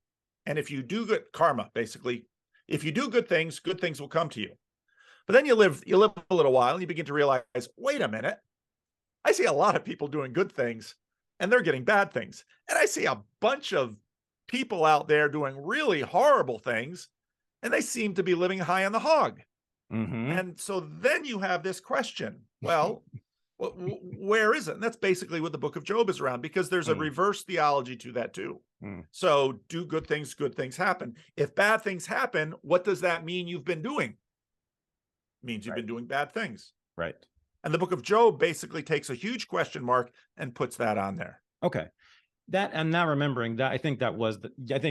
And if you do good karma, basically, if you do good things will come to you. But then you live a little while and you begin to realize, wait a minute, I see a lot of people doing good things and they're getting bad things. And I see a bunch of people out there doing really horrible things and they seem to be living high on the hog. Mm-hmm. And so then you have this question, well, where is it? And that's basically what the book of Job is around, because there's a reverse theology to that too. So do good things happen. If bad things happen, what does that mean you've been doing? It means you've been doing bad things. Right. And the book of Job basically takes a huge question mark and puts that on there. Okay. That, I'm now remembering that, I think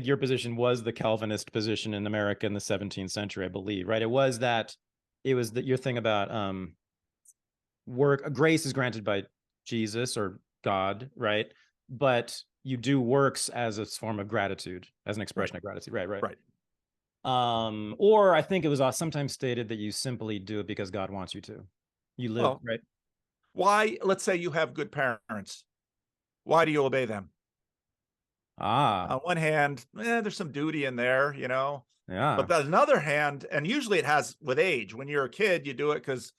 your position was the Calvinist position in America in the 17th century, I believe, right? It was your thing about grace is granted by Jesus or God, right? But you do works as a form of gratitude, as an expression of gratitude. Right. Or I think it was sometimes stated that you simply do it because God wants you to. You live, right? Why, let's say you have good parents. Why do you obey them? On one hand, there's some duty in there, Yeah. But on the other hand, and usually it has with age. When you're a kid, you do it because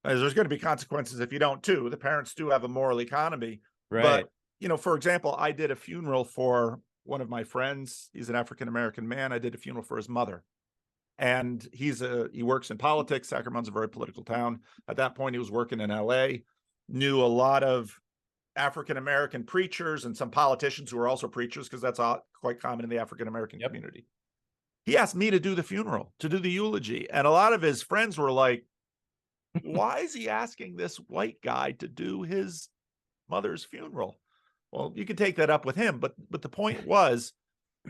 there's going to be consequences if you don't too. The parents do have a moral economy. Right. But, for example, I did a funeral for one of my friends. He's an African-American man. I did a funeral for his mother. And he works in politics. Sacramento's a very political town. At that point, he was working in LA, knew a lot of African-American preachers and some politicians who were also preachers, because that's quite common in the African-American community. He asked me to do the funeral, to do the eulogy. And a lot of his friends were like, why is he asking this white guy to do his mother's funeral? Well, you can take that up with him. But the point was,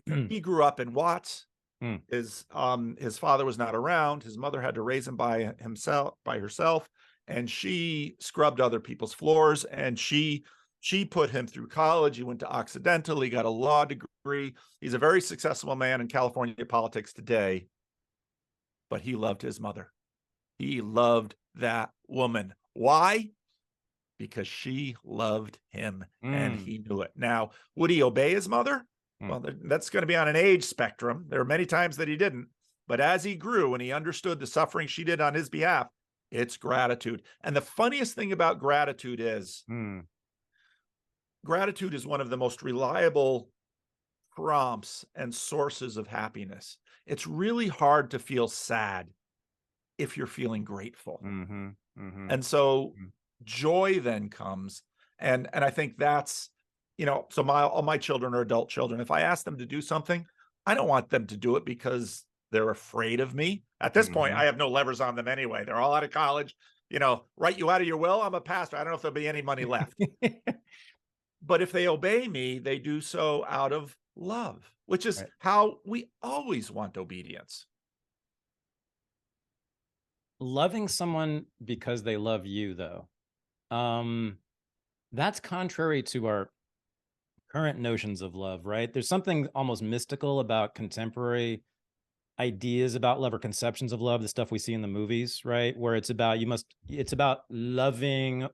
he grew up in Watts. His father was not around. His mother had to raise him by herself. And she scrubbed other people's floors, and she put him through college. He went to Occidental. He got a law degree. He's a very successful man in California politics today, but he loved his mother. He loved that woman. Why? Because she loved him and he knew it. Now, would he obey his mother? Well, that's going to be on an age spectrum. There are many times that he didn't, but as he grew and he understood the suffering she did on his behalf, it's gratitude. And the funniest thing about gratitude is gratitude is one of the most reliable prompts and sources of happiness. It's really hard to feel sad if you're feeling grateful. And so joy then comes. And I think that's, so all my children are adult children. If I ask them to do something, I don't want them to do it because they're afraid of me. At this point, I have no levers on them anyway. They're all out of college, write you out of your will. I'm a pastor. I don't know if there'll be any money left. But if they obey me, they do so out of love, which is how we always want obedience. Loving someone because they love you, though, that's contrary to our current notions of love, right? There's something almost mystical about contemporary ideas about love or conceptions of love, the stuff we see in the movies, right? Where it's about loving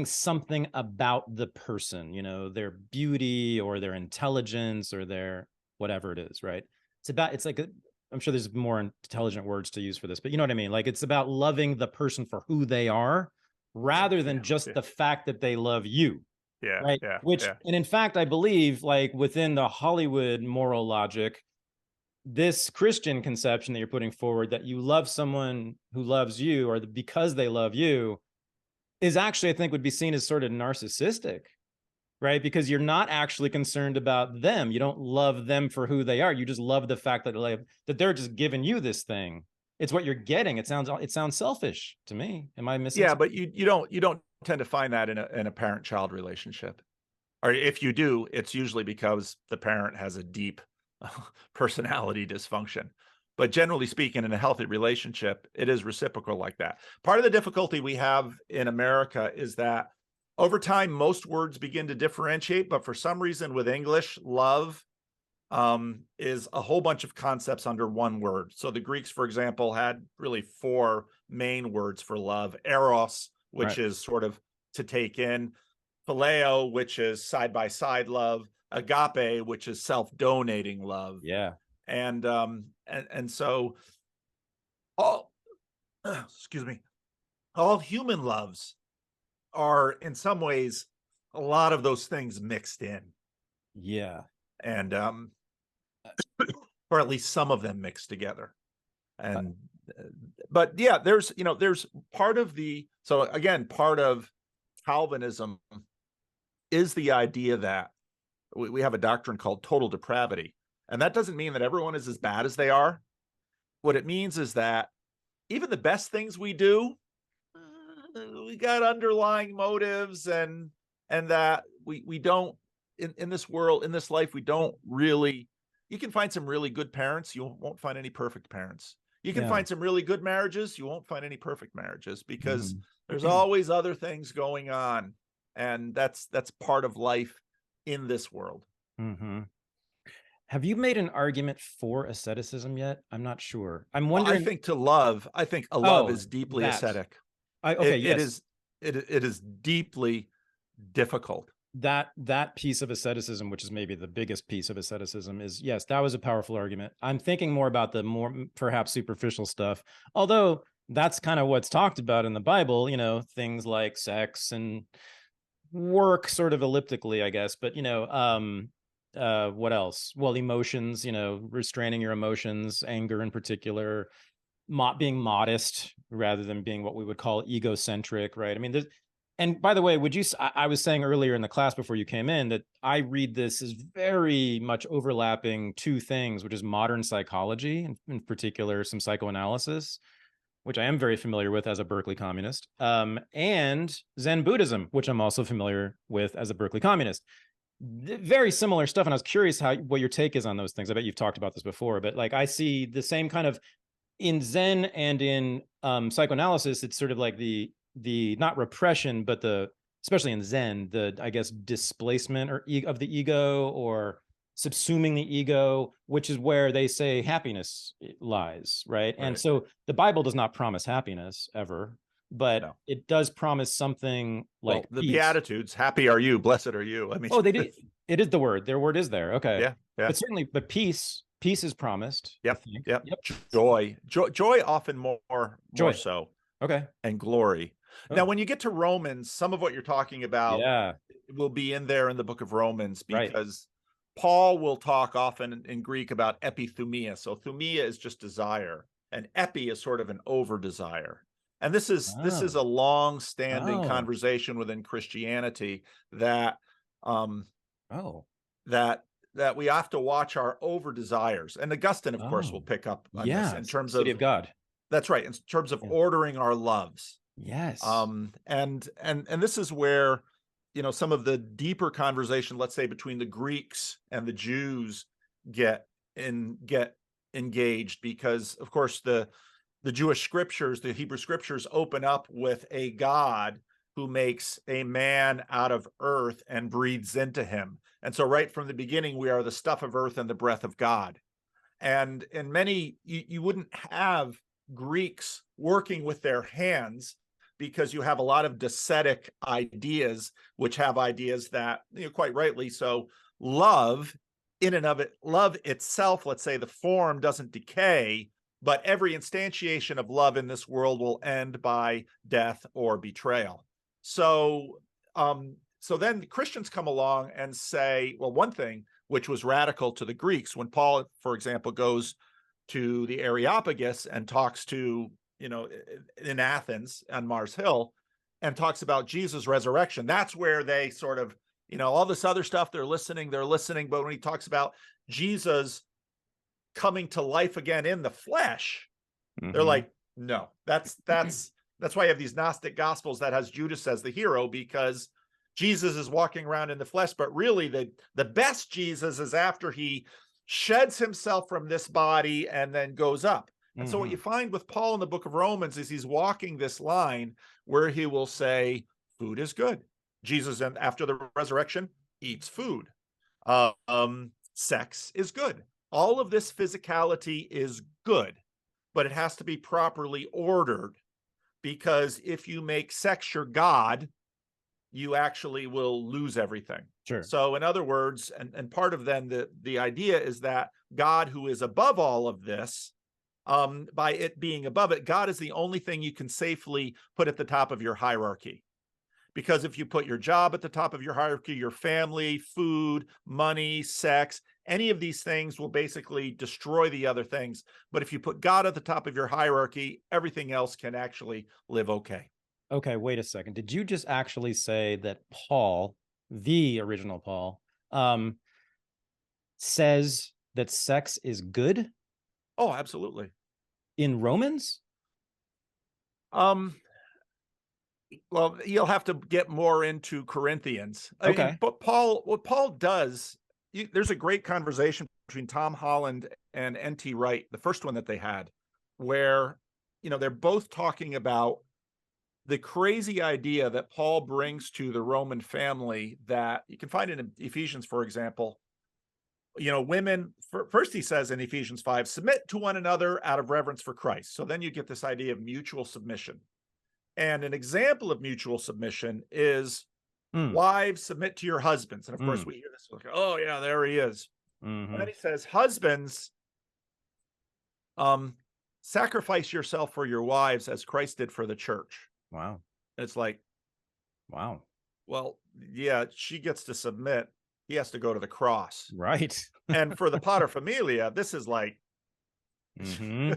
something about the person, their beauty or their intelligence or their whatever it is, right? I'm sure there's more intelligent words to use for this, but you know what I mean? Like, it's about loving the person for who they are rather than just the fact that they love you. Yeah. Right. Yeah. And in fact, I believe, like, within the Hollywood moral logic, this Christian conception that you're putting forward, that you love someone who loves you or because they love you, is actually, I think, would be seen as sort of narcissistic, right? Because you're not actually concerned about them. You don't love them for who they are. You just love the fact that they're just giving you this thing. It's what you're getting. It sounds selfish to me. Am I missing? Yeah, but you don't tend to find that in a parent-child relationship. Or if you do, it's usually because the parent has a deep personality dysfunction. But generally speaking, in a healthy relationship, it is reciprocal like that. Part of the difficulty we have in America is that over time, most words begin to differentiate, but for some reason with English, love is a whole bunch of concepts under one word. So the Greeks, for example, had really 4 main words for love: eros, which is sort of to take in; phileo, which is side-by-side love; agape, which is self-donating love. Yeah. And so all excuse me, all human loves are in some ways a lot of those things mixed in. Yeah. And or at least some of them mixed together. And but yeah, there's part of part of Calvinism is the idea that we have a doctrine called total depravity. And that doesn't mean that everyone is as bad as they are. What it means is that even the best things we do, we got underlying motives, and that we don't, in this world, in this life, we don't really. You can find some really good parents, you won't find any perfect parents. You can find some really good marriages, you won't find any perfect marriages, because there's always other things going on, and that's part of life in this world. Have you made an argument for asceticism yet? I'm not sure. I'm wondering. I think a love is deeply ascetic. It is deeply difficult. That piece of asceticism, which is maybe the biggest piece of asceticism, is, yes, that was a powerful argument. I'm thinking more about the more perhaps superficial stuff, although that's kind of what's talked about in the Bible, things like sex and work, sort of elliptically, I guess. But what else? Well, emotions, restraining your emotions, anger in particular, being modest rather than being what we would call egocentric, right? I mean, and by the way, I was saying earlier in the class before you came in that I read this as very much overlapping 2 things, which is modern psychology, in particular some psychoanalysis, which I am very familiar with as a Berkeley communist, and Zen Buddhism, which I'm also familiar with as a Berkeley communist. Very similar stuff. And I was curious what your take is on those things. I bet you've talked about this before, but like I see the same kind of in Zen and in psychoanalysis. It's sort of like the not repression, but especially in Zen, I guess displacement of the ego, or subsuming the ego, which is where they say happiness lies, right? And so the Bible does not promise happiness ever, but it does promise something like the peace. Beatitudes, happy are you, blessed are you. I mean, they do. It is the word. Their word is there. Okay. Yeah. But peace is promised. Yep. Joy often more so. Okay. And glory. Now, when you get to Romans, some of what you're talking about will be in there in the book of Romans, because Paul will talk often in Greek about epithumia. So thumia is just desire, and epi is sort of an over desire. And this is a long-standing conversation within Christianity that that we have to watch our over desires. And Augustine, of course, will pick up on this in terms City of God. That's right, in terms of ordering our loves. Yes. And this is where, some of the deeper conversation, let's say between the Greeks and the Jews, get engaged, because of course the Jewish scriptures, the Hebrew scriptures, open up with a God who makes a man out of earth and breathes into him. And so right from the beginning, we are the stuff of earth and the breath of God. And in many, you wouldn't have Greeks working with their hands, because you have a lot of docetic ideas, which have ideas that, quite rightly so, love itself, let's say the form doesn't decay, but every instantiation of love in this world will end by death or betrayal. So then the Christians come along and say, well, one thing which was radical to the Greeks, when Paul, for example, goes to the Areopagus and talks to, in Athens on Mars Hill, and talks about Jesus' resurrection, that's where they sort of, all this other stuff, they're listening, but when he talks about Jesus coming to life again in the flesh, they're like, no, that's why you have these Gnostic Gospels that has Judas as the hero, because Jesus is walking around in the flesh, but really the best Jesus is after he sheds himself from this body and then goes up. And so what you Mm-hmm. find with Paul in the book of Romans is he's walking this line where he will say, food is good. Jesus, after the resurrection, eats food. Sex is good. All of this physicality is good, but it has to be properly ordered, because if you make sex your God, you actually will lose everything. Sure. So in other words, and part of then the idea is that God, who is above all of this, by it being above it, God is the only thing you can safely put at the top of your hierarchy. Because if you put your job at the top of your hierarchy, your family, food, money, sex, any of these things will basically destroy the other things. But if you put God at the top of your hierarchy, everything else can actually live okay. Okay, wait a second. Did you just actually say that Paul, the original Paul, says that sex is good Oh, absolutely. in Romans? Well, you'll have to get more into Corinthians. Okay. But what Paul does, there's a great conversation between Tom Holland and N.T. Wright, the first one that they had, where, they're both talking about the crazy idea that Paul brings to the Roman family that you can find in Ephesians, for example. Women, first he says in Ephesians 5, submit to one another out of reverence for Christ. So then you get this idea of mutual submission. And an example of mutual submission is wives, submit to your husbands. And of course, we hear this, like, oh, yeah, there he is. Mm-hmm. And then he says, husbands, sacrifice yourself for your wives as Christ did for the church. Wow. And it's like, wow. Well, yeah, she gets to submit. He has to go to the cross. Right. And for the paterfamilias, this is like, mm-hmm.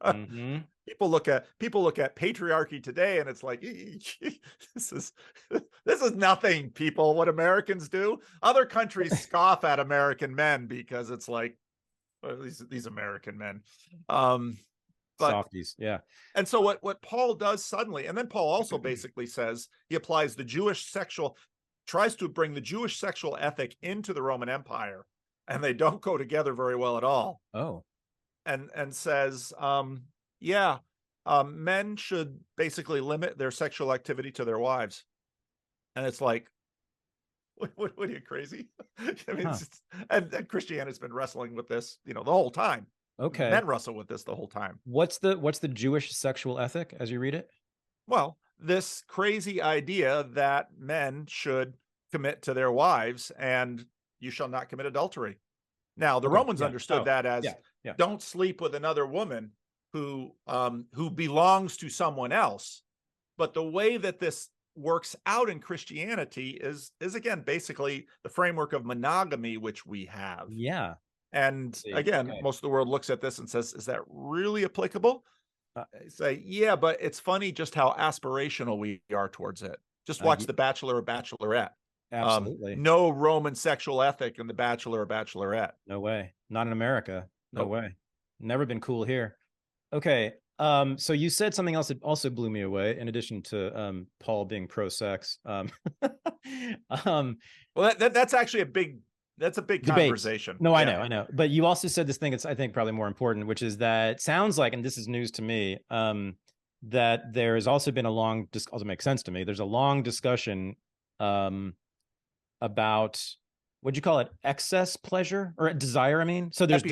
Mm-hmm. People look at patriarchy today, and it's like, this is nothing, people. What Americans do, other countries scoff at American men because it's like, well, these American men, but, softies, yeah. And so what Paul does suddenly, and then Paul also basically says he applies tries to bring the Jewish sexual ethic into the Roman Empire, and they don't go together very well at all. Oh, and says, men should basically limit their sexual activity to their wives. And it's like, what are you, crazy? I mean, and Christianity's been wrestling with this, the whole time. Okay. Men wrestle with this the whole time. What's the Jewish sexual ethic as you read it? Well, this crazy idea that men should commit to their wives and you shall not commit adultery. Now, the Romans understood that as don't sleep with another woman who belongs to someone else. But the way that this works out in Christianity is again, basically the framework of monogamy, which we have. Yeah. And again, most of the world looks at this and says, is that really applicable? I say, yeah, but it's funny just how aspirational we are towards it. Just watch The Bachelor or Bachelorette. Absolutely. No Roman sexual ethic in The Bachelor or Bachelorette. No way. Not in America. No Nope. way. Never been cool here. Okay. So you said something else that also blew me away, in addition to Paul being pro-sex. Well, that's actually a big debate. Conversation. No, I know. But you also said this thing that's, I think, probably more important, which is that sounds like, and this is news to me, that there has also been also makes sense to me. There's a long discussion about, what'd you call it? Excess pleasure or desire? I mean, so there's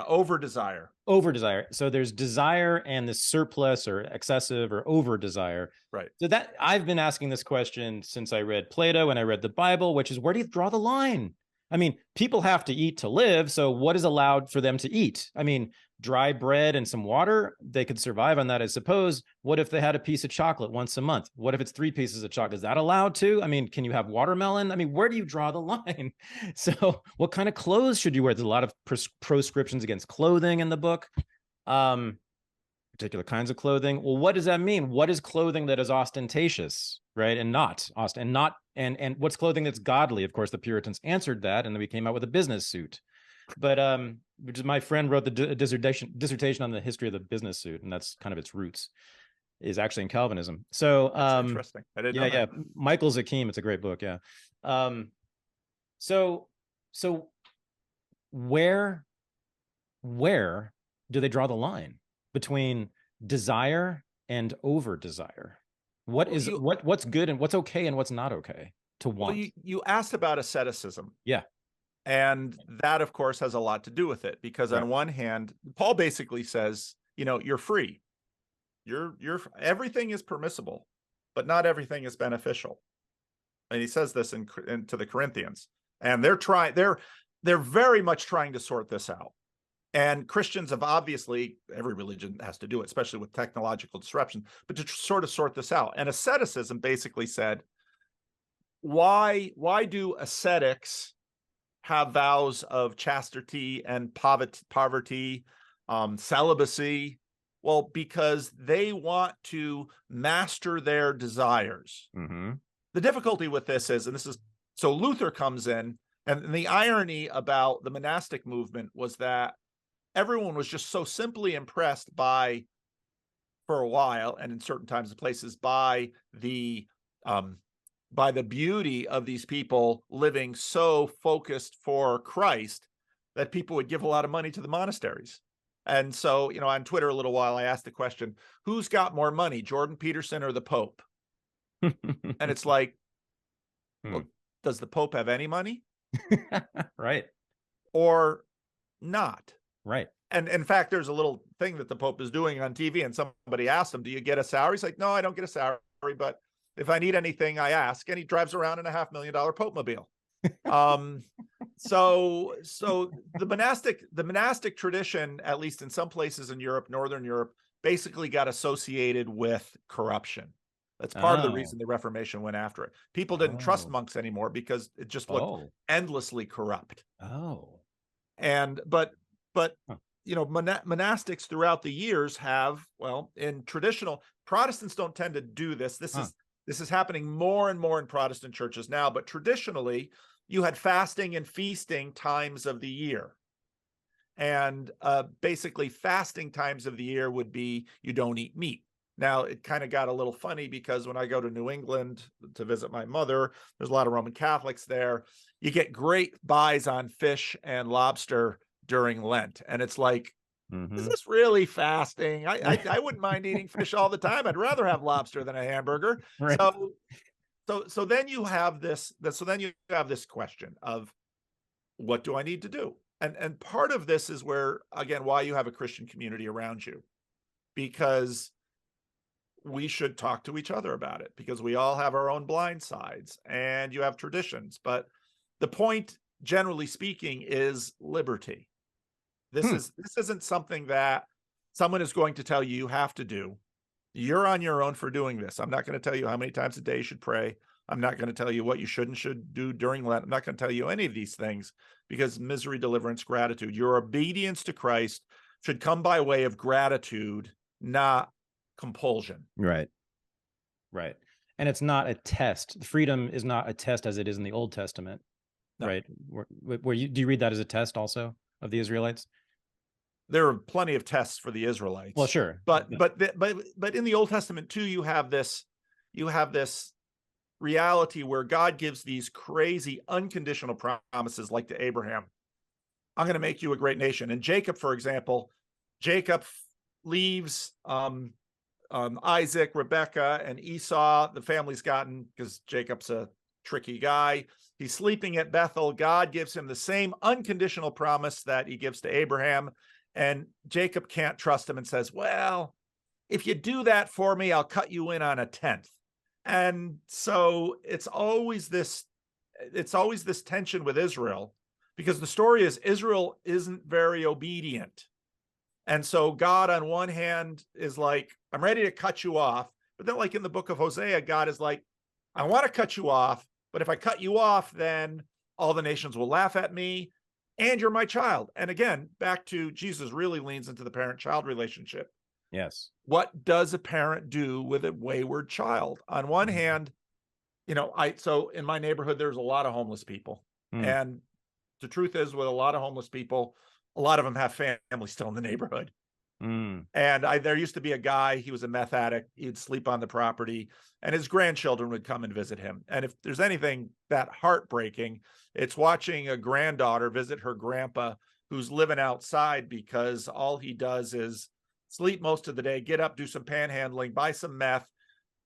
over desire. Over desire. So there's desire and the surplus or excessive or over desire. Right. So that I've been asking this question since I read Plato and I read the Bible, which is, where do you draw the line? I mean, people have to eat to live. So what is allowed for them to eat? I mean, dry bread and some water, they could survive on that, I suppose. What if they had a piece of chocolate once a month? What if it's 3 pieces of chocolate? Is that allowed too? I mean, can you have watermelon? I mean, where do you draw the line? So what kind of clothes should you wear? There's a lot of proscriptions against clothing in the book. Particular kinds of clothing. Well, what does that mean? What is clothing that is ostentatious, right? And not and what's clothing that's godly? Of course, the Puritans answered that, and then we came out with a business suit. But which is, my friend wrote the dissertation on the history of the business suit, and that's kind of its roots, is actually in Calvinism. So that's interesting. I didn't know that. Michael Zakim, it's a great book. Yeah. So where do they draw the line between desire and over desire? What Well, is what's good and what's okay and what's not okay to want? you asked about asceticism. Yeah. And that, of course, has a lot to do with it, because Right. on one hand, Paul basically says, you're free. Everything is permissible, but not everything is beneficial. And he says this to the Corinthians, and they're very much trying to sort this out. And Christians have obviously, every religion has to do it, especially with technological disruption, but to sort of sort this out. And asceticism basically said, why do ascetics have vows of chastity and poverty, celibacy? Well, because they want to master their desires. Mm-hmm. The difficulty with this is, so Luther comes in, and the irony about the monastic movement was that everyone was just so simply impressed by, for a while, and in certain times and places, by the beauty of these people living so focused for Christ, that people would give a lot of money to the monasteries. And so, on Twitter a little while, I asked the question, who's got more money, Jordan Peterson or the Pope? And it's like, well, does the Pope have any money? Right. Or not? Right. And in fact, there's a little thing that the Pope is doing on TV, and somebody asked him, do you get a salary? He's like, no, I don't get a salary, but if I need anything, I ask. And he drives around in a $500,000 Pope mobile. So the monastic tradition, at least in some places in Europe, Northern Europe, basically got associated with corruption. That's part of the reason the Reformation went after it. People didn't trust monks anymore because it just looked endlessly corrupt. And but monastics throughout the years have, well, in traditional Protestants don't tend to do this. This is happening more and more in Protestant churches now, but traditionally you had fasting and feasting times of the year. And basically fasting times of the year would be you don't eat meat. Now, it kind of got a little funny because when I go to New England to visit my mother, there's a lot of Roman Catholics there. You get great buys on fish and lobster during Lent. And it's like, is this really fasting? I wouldn't mind eating fish all the time. I'd rather have lobster than a hamburger. Right. So then you have this question of, what do I need to do? And part of this is where, again, why you have a Christian community around you, because we should talk to each other about it, because we all have our own blind sides and you have traditions. But the point, generally speaking, is liberty. This isn't something that someone is going to tell you you have to do. You're on your own for doing this. I'm not going to tell you how many times a day you should pray. I'm not going to tell you what you should and should do during Lent. I'm not going to tell you any of these things, because misery, deliverance, gratitude, your obedience to Christ should come by way of gratitude, not compulsion. Right. Right. And it's not a test. Freedom is not a test as it is in the Old Testament. No. Right. Do you read that as a test also of the Israelites? There are plenty of tests for the Israelites. Well, sure. But in the Old Testament too, you have this reality where God gives these crazy unconditional promises, like to Abraham, I'm going to make you a great nation. And Jacob, for example, leaves Isaac, Rebekah, and Esau. The family's gotten, because Jacob's a tricky guy. He's sleeping at Bethel. God gives him the same unconditional promise that he gives to Abraham. And Jacob can't trust him and says, well, if you do that for me, I'll cut you in on a 10th. And so it's always this tension with Israel, because the story is Israel isn't very obedient. And so God, on one hand, is like, I'm ready to cut you off. But then, like in the book of Hosea, God is like, I want to cut you off, but if I cut you off, then all the nations will laugh at me, and you're my child. And again, back to Jesus really leans into the parent-child relationship. Yes. What does a parent do with a wayward child? On one hand, so in my neighborhood, there's a lot of homeless people. And the truth is, with a lot of homeless people, a lot of them have family still in the neighborhood. Mm. And there used to be a guy, he was a meth addict. He'd sleep on the property and his grandchildren would come and visit him. And if there's anything that heartbreaking, it's watching a granddaughter visit her grandpa who's living outside because all he does is sleep most of the day, get up, do some panhandling, buy some meth,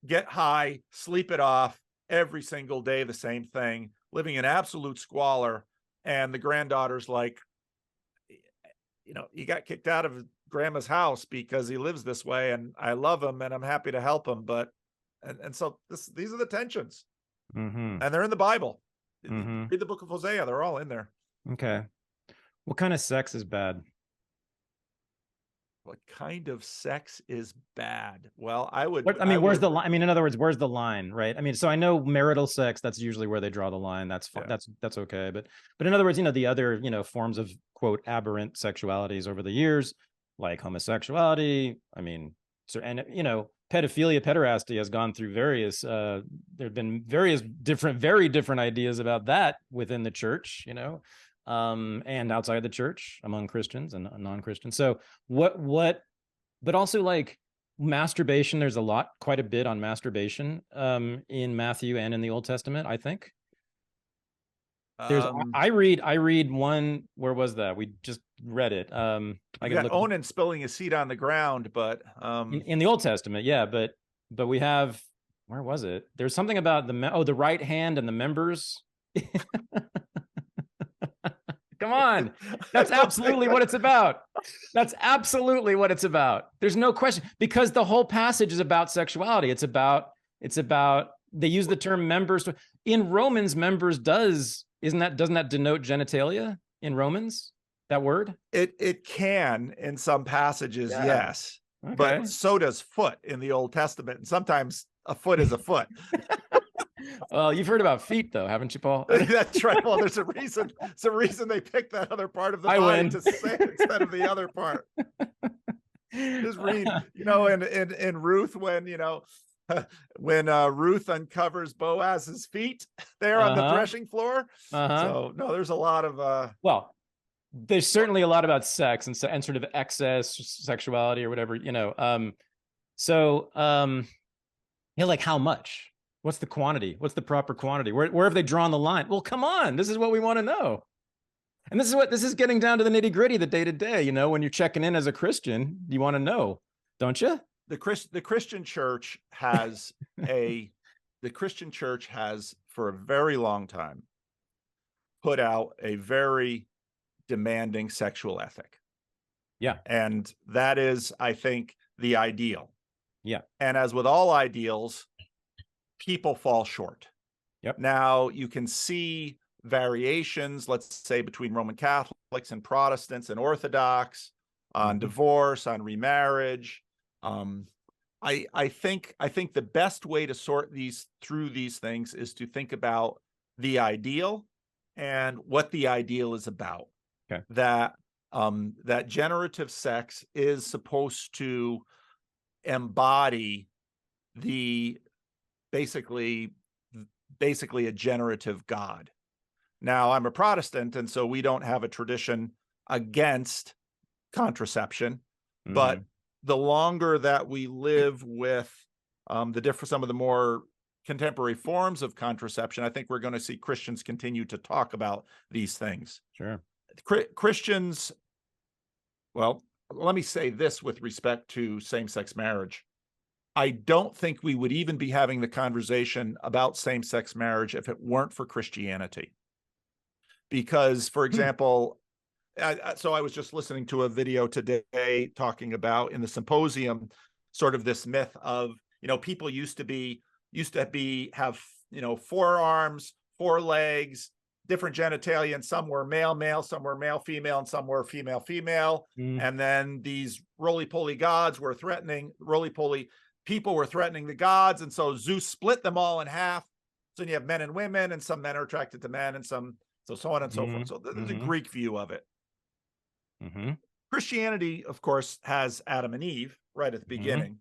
get high, sleep it off every single day, the same thing, living in absolute squalor. And the granddaughter's like, he got kicked out of grandma's house because he lives this way, and I love him and I'm happy to help him. But, and so these are the tensions, Mm-hmm. and they're in the Bible. Mm-hmm. Read the book of Hosea. They're all in there. Okay. What kind of sex is bad? What kind of sex is bad? Well, Where's the line? I mean, in other words, where's the line, right? I mean, so I know marital sex, that's usually where they draw the line. That's fine. Yeah. That's okay. But in other words, the other, forms of quote aberrant sexualities over the years, like homosexuality. I mean, so, and pedophilia, pederasty has gone through various, there have been various very different ideas about that within the church, and outside the church among Christians and non-Christians. So but also like masturbation, there's quite a bit on masturbation in Matthew and in the Old Testament, I think. I read one, where was that? We just read it. I got Onan spilling his seed on the ground, but in the Old Testament, yeah, but we have, where was it? There's something about the right hand and the members. Come on. That's absolutely what it's about. That's absolutely what it's about. There's no question, because the whole passage is about sexuality. It's about, they use the term members. In Romans, members doesn't that denote genitalia in Romans, that word? It can in some passages, yeah. Yes. Okay. But so does foot in the Old Testament. And sometimes a foot is a foot. Well, you've heard about feet, though, haven't you, Paul? That's right. Well, there's a reason. It's a reason they picked that other part of the body to say instead of the other part. Just read, in Ruth, when Ruth uncovers Boaz's feet there on the threshing floor. So no, there's a lot of well, there's certainly a lot about sex and sort of excess sexuality or whatever, like how much? What's the quantity? What's the proper quantity? Where have they drawn the line? Well, come on. This is what we want to know. And this is getting down to the nitty gritty, the day to day, when you're checking in as a Christian, you want to know, don't you? The Christian church has for a very long time put out a very demanding sexual ethic. Yeah. And that is, I think, the ideal. Yeah. And as with all ideals, people fall short. Yep. Now you can see variations, let's say, between Roman Catholics and Protestants and Orthodox on divorce, on remarriage. I think the best way to sort through these things is to think about the ideal and what the ideal is about. Okay. That generative sex is supposed to embody basically a generative God. Now, I'm a Protestant, and so we don't have a tradition against contraception, but the longer that we live with some of the more contemporary forms of contraception, I think we're going to see Christians continue to talk about these things. Sure. Christians, well, let me say this with respect to same-sex marriage. I don't think we would even be having the conversation about same-sex marriage if it weren't for Christianity. Because, for example, so I was just listening to a video today talking about, in the symposium, sort of this myth of, people used to have 4 arms, 4 legs, different genitalia, and some were male, some were male-female, and some were female-female. And then these roly-poly gods were threatening, people were threatening the gods, and so Zeus split them all in half. So you have men and women, and some men are attracted to men, and so on and so forth. So there's a Greek view of it. Christianity, of course, has Adam and Eve right at the beginning.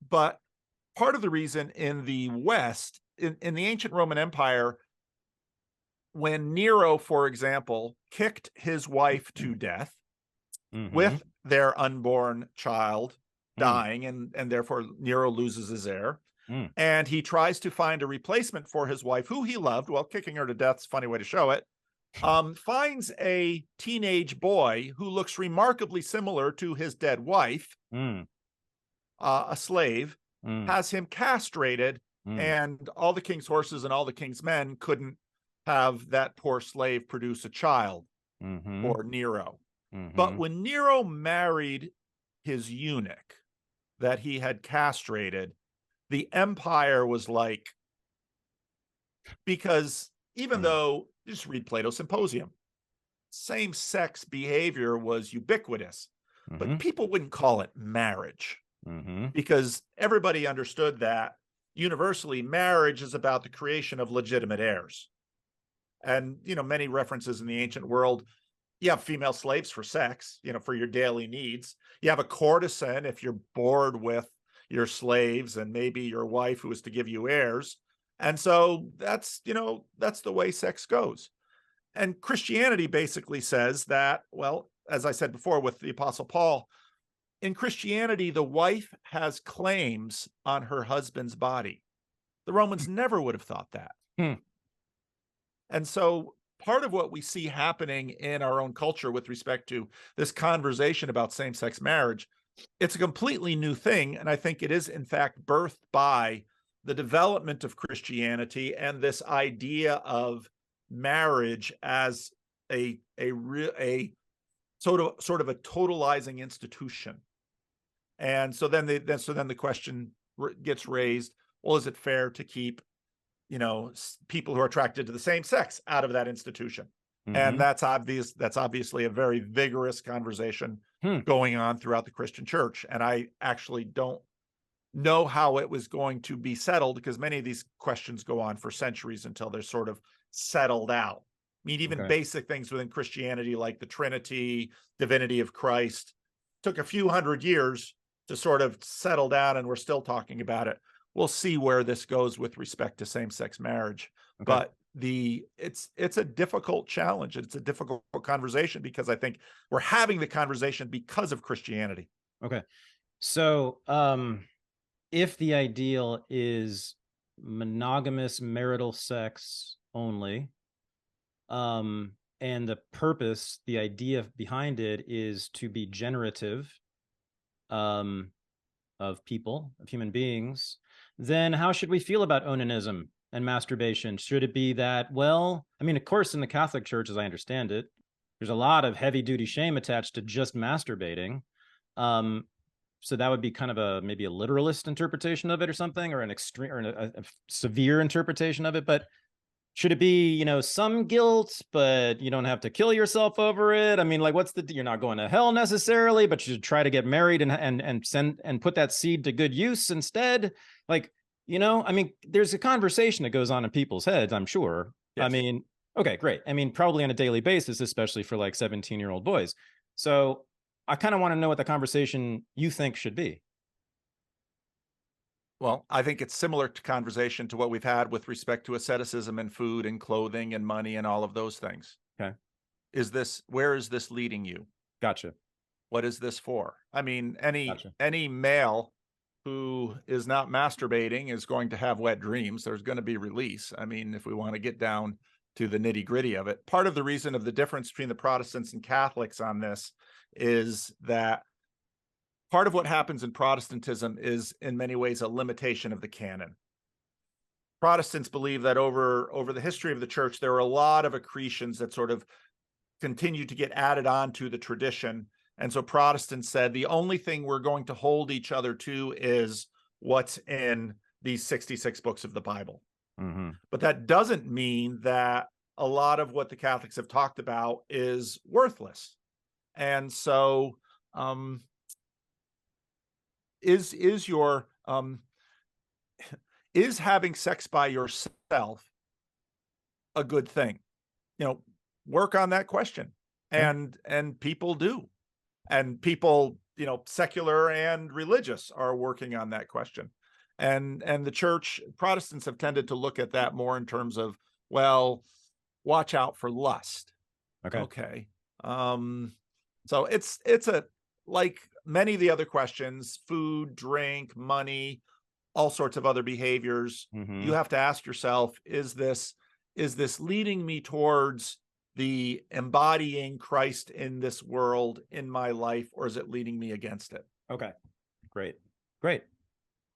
But part of the reason in the West, in the ancient Roman Empire, when Nero, for example, kicked his wife to death, with their unborn child dying, and therefore Nero loses his heir. And he tries to find a replacement for his wife, who he loved. Well, kicking her to death's a funny way to show it. Finds a teenage boy who looks remarkably similar to his dead wife, a slave, has him castrated, and all the king's horses and all the king's men couldn't have that poor slave produce a child for Nero. But when Nero married his eunuch that he had castrated, the empire was like, because even though, just read Plato's Symposium, same-sex behavior was ubiquitous, but people wouldn't call it marriage, because everybody understood that universally marriage is about the creation of legitimate heirs. And, many references in the ancient world, you have female slaves for sex, for your daily needs. You have a courtesan if you're bored with your slaves and maybe your wife who is to give you heirs. And so that's the way sex goes. And Christianity basically says that, well, as I said before with the Apostle Paul, in Christianity, the wife has claims on her husband's body. The Romans never would have thought that. And so part of what we see happening in our own culture with respect to this conversation about same-sex marriage, it's a completely new thing. And I think it is, in fact, birthed by the development of Christianity and this idea of marriage as a sort of a totalizing institution. And so then the question gets raised, well, is it fair to keep people who are attracted to the same sex out of that institution? And that's obviously a very vigorous conversation going on throughout the Christian church. And I actually don't know how it was going to be settled, because many of these questions go on for centuries until they're sort of settled out. I mean, even basic things within Christianity, like the Trinity, divinity of Christ, took a few hundred years to sort of settle down, and we're still talking about it. We'll see where this goes with respect to same-sex marriage. But it's a difficult challenge. It's a difficult conversation, because I think we're having the conversation because of Christianity. Okay. So if the ideal is monogamous marital sex only, and the purpose, the idea behind it is to be generative of people, of human beings, then how should we feel about onanism and masturbation? Should it be that, well, I mean, of course, in the Catholic Church, as I understand it, there's a lot of heavy-duty shame attached to just masturbating. So that would be kind of maybe a literalist interpretation of it or something, or an extreme or a severe interpretation of it. But should it be, some guilt, but you don't have to kill yourself over it? I mean, like, you're not going to hell necessarily, but you should try to get married and put that seed to good use instead. Like, I mean, there's a conversation that goes on in people's heads, I'm sure. Yes. I mean, okay, great. I mean, probably on a daily basis, especially for like 17-year-old boys. So I kind of want to know what the conversation you think should be. Well, I think it's similar to conversation to what we've had with respect to asceticism and food and clothing and money and all of those things. Okay. Where is this leading you? Gotcha. What is this for? I mean, any male who is not masturbating is going to have wet dreams. There's going to be release. I mean, if we want to get down to the nitty-gritty of it, part of the reason of the difference between the Protestants and Catholics on this is that part of what happens in Protestantism is in many ways a limitation of the canon. Protestants believe that over the history of the church, there are a lot of accretions that sort of continue to get added on to the tradition. And so Protestants said the only thing we're going to hold each other to is what's in these 66 books of the Bible. But that doesn't mean that a lot of what the Catholics have talked about is worthless. And so is having sex by yourself a good thing? Work on that question. And people do. And people, secular and religious, are working on that question. And the church, Protestants have tended to look at that more in terms of, well, watch out for lust. Okay. So it's a, like many of the other questions, food, drink, money, all sorts of other behaviors, you have to ask yourself, is this leading me towards the embodying Christ in this world in my life, or is it leading me against it? Okay, great.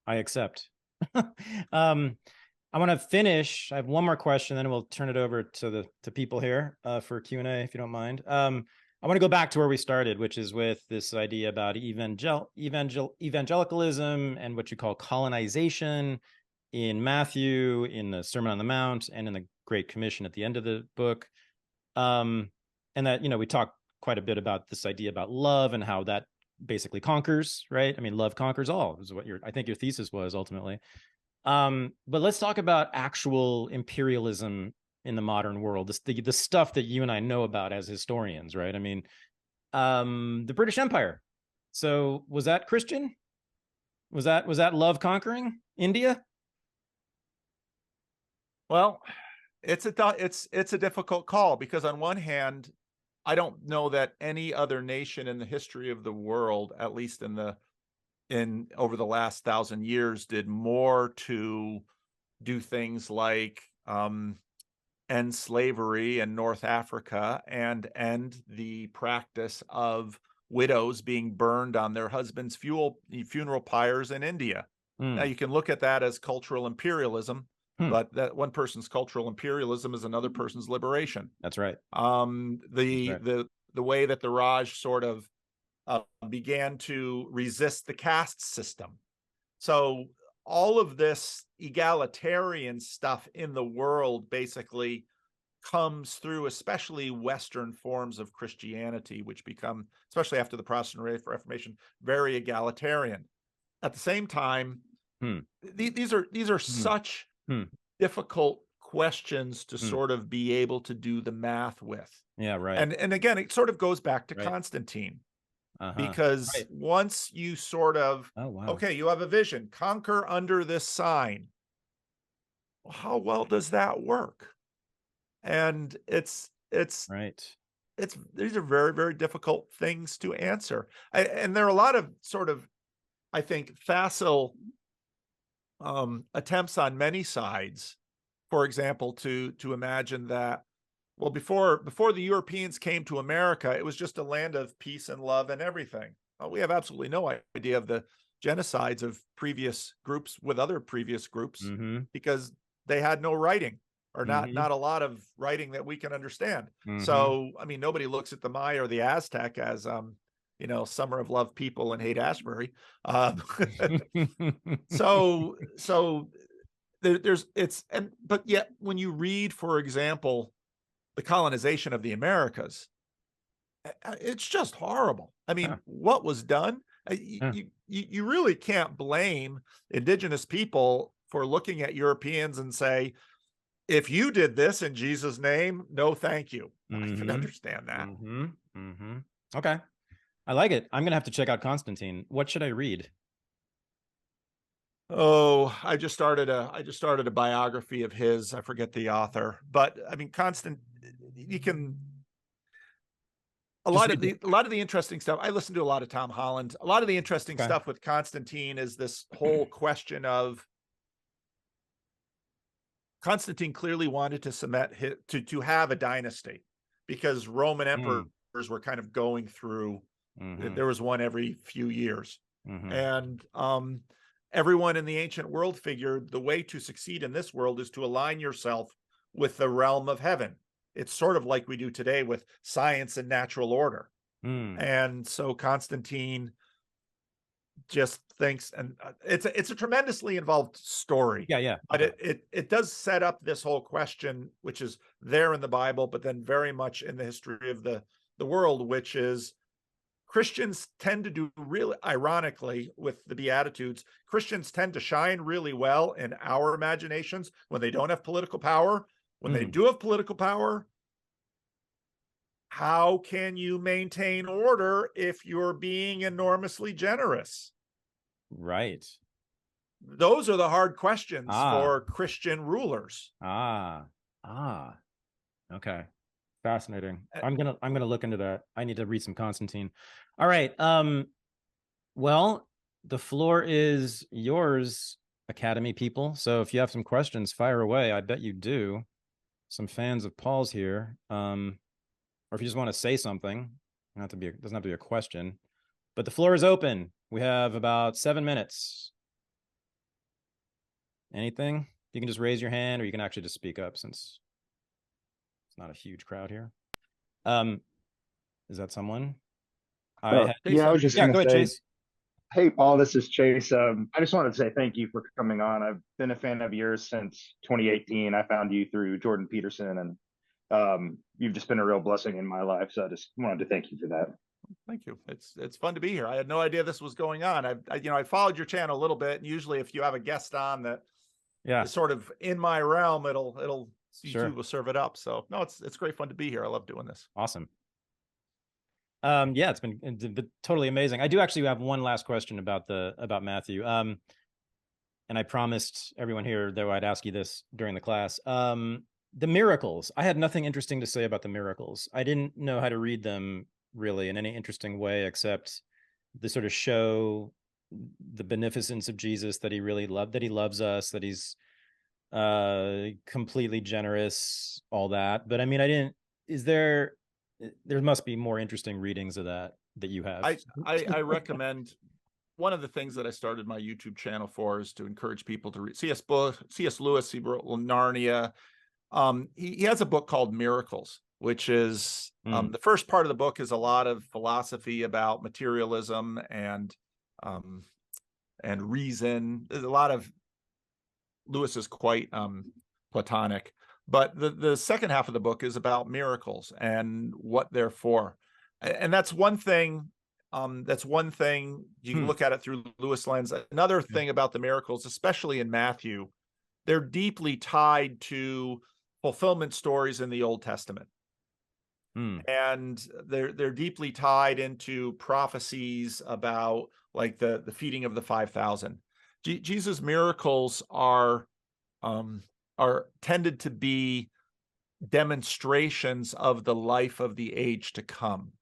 I accept. I want to finish. I have one more question, then we'll turn it over to people here for Q&A, if you don't mind. I want to go back to where we started, which is with this idea about evangelicalism and what you call colonization in Matthew, in the Sermon on the Mount, and in the Great Commission at the end of the book. And that, we talk quite a bit about this idea about love and how that basically conquers, right? I mean, love conquers all is what I think your thesis was ultimately. But let's talk about actual imperialism in the modern world, the stuff that you and I know about as historians, right? I mean, the British Empire. So was that Christian? Was that love conquering India? Well, it's a difficult call, because on one hand, I don't know that any other nation in the history of the world, at least in over the last 1,000 years, did more to do things like end slavery in North Africa and end the practice of widows being burned on their husbands' funeral pyres in India. Now, you can look at that as cultural imperialism, but that one person's cultural imperialism is another person's liberation. That's right. The way that the Raj sort of began to resist the caste system. So all of this egalitarian stuff in the world basically comes through, especially Western forms of Christianity, which become, especially after the Protestant Reformation, very egalitarian. At the same time, these are such difficult questions to sort of be able to do the math with. Yeah, right. And again, it sort of goes back to Constantine. Because once you sort of, okay, you have a vision, conquer under this sign. Well, how well does that work? And it's right. These are very, very difficult things to answer. And there are a lot of sort of, I think, facile attempts on many sides, for example, to imagine that, well, before the Europeans came to America, it was just a land of peace and love and everything. Well, we have absolutely no idea of the genocides of previous groups with other previous groups, because they had no writing, or not a lot of writing that we can understand. So, I mean, nobody looks at the Maya or the Aztec as summer of love people and hate Ashbury. So but yet when you read, for example, the colonization of the Americas, it's just horrible. I mean, what was done? You really can't blame indigenous people for looking at Europeans and say, if you did this in Jesus' name, no, thank you. I can understand that. Okay. I like it. I'm going to have to check out Constantine. What should I read? Oh, I just started a biography of his. I forget the author, but I mean, you can, a lot of the interesting stuff. I listen to a lot of Tom Holland. A lot of the interesting stuff with Constantine is this whole question of, Constantine clearly wanted to cement to have a dynasty, because Roman emperors were kind of going through, there was one every few years. And everyone in the ancient world figured the way to succeed in this world is to align yourself with the realm of heaven. It's sort of like we do today with science and natural order. And so Constantine just thinks, and it's a tremendously involved story. But it does set up this whole question, which is there in the Bible, but then very much in the history of the world, which is, Christians tend to do really, ironically, with the Beatitudes, Christians tend to shine really well in our imaginations when they don't have political power. When they do have political power, how can you maintain order if you're being enormously generous? Right. Those are the hard questions for Christian rulers. Okay. Fascinating. I'm gonna look into that. I need to read some Constantine. All right. Well, the floor is yours, Academy people. So if you have some questions, fire away. I bet you do. Some fans of Paul's here. Or if you just want to say something, doesn't have to be a question. But the floor is open. We have about 7 minutes. Anything? You can just raise your hand, or you can actually just speak up since it's not a huge crowd here. Is that someone? I was just Yeah, going go to ahead, say, Chase. hey, Paul, this is Chase. I just wanted to say thank you for coming on. I've been a fan of yours since 2018. I found you through Jordan Peterson, and you've just been a real blessing in my life. So I just wanted to thank you for that. Thank you. It's fun to be here. I had no idea this was going on. I followed your channel a little bit, and usually if you have a guest on that is sort of in my realm, it'll YouTube will serve it up. So no, it's great fun to be here. I love doing this. Awesome. Yeah, it's been totally amazing. I do actually have one last question about Matthew. And I promised everyone here, though, I'd ask you this during the class. The miracles. I had nothing interesting to say about the miracles. I didn't know how to read them really in any interesting way, except the sort of show the beneficence of Jesus, that he really loved, that he loves us, that he's completely generous, all that. But I mean, there must be more interesting readings of that you have. I recommend, one of the things that I started my YouTube channel for is to encourage people to read C.S. Lewis. He wrote Narnia. He has a book called Miracles, which is the first part of the book is a lot of philosophy about materialism and reason. There's a lot of Lewis is quite Platonic, but the second half of the book is about miracles and what they're for, and that's one thing. You can look at it through Lewis lens. Another thing about the miracles, especially in Matthew, they're deeply tied to fulfillment stories in the Old Testament. And they're deeply tied into prophecies about, like, the feeding of the 5,000. Jesus' miracles are tended to be demonstrations of the life of the age to come.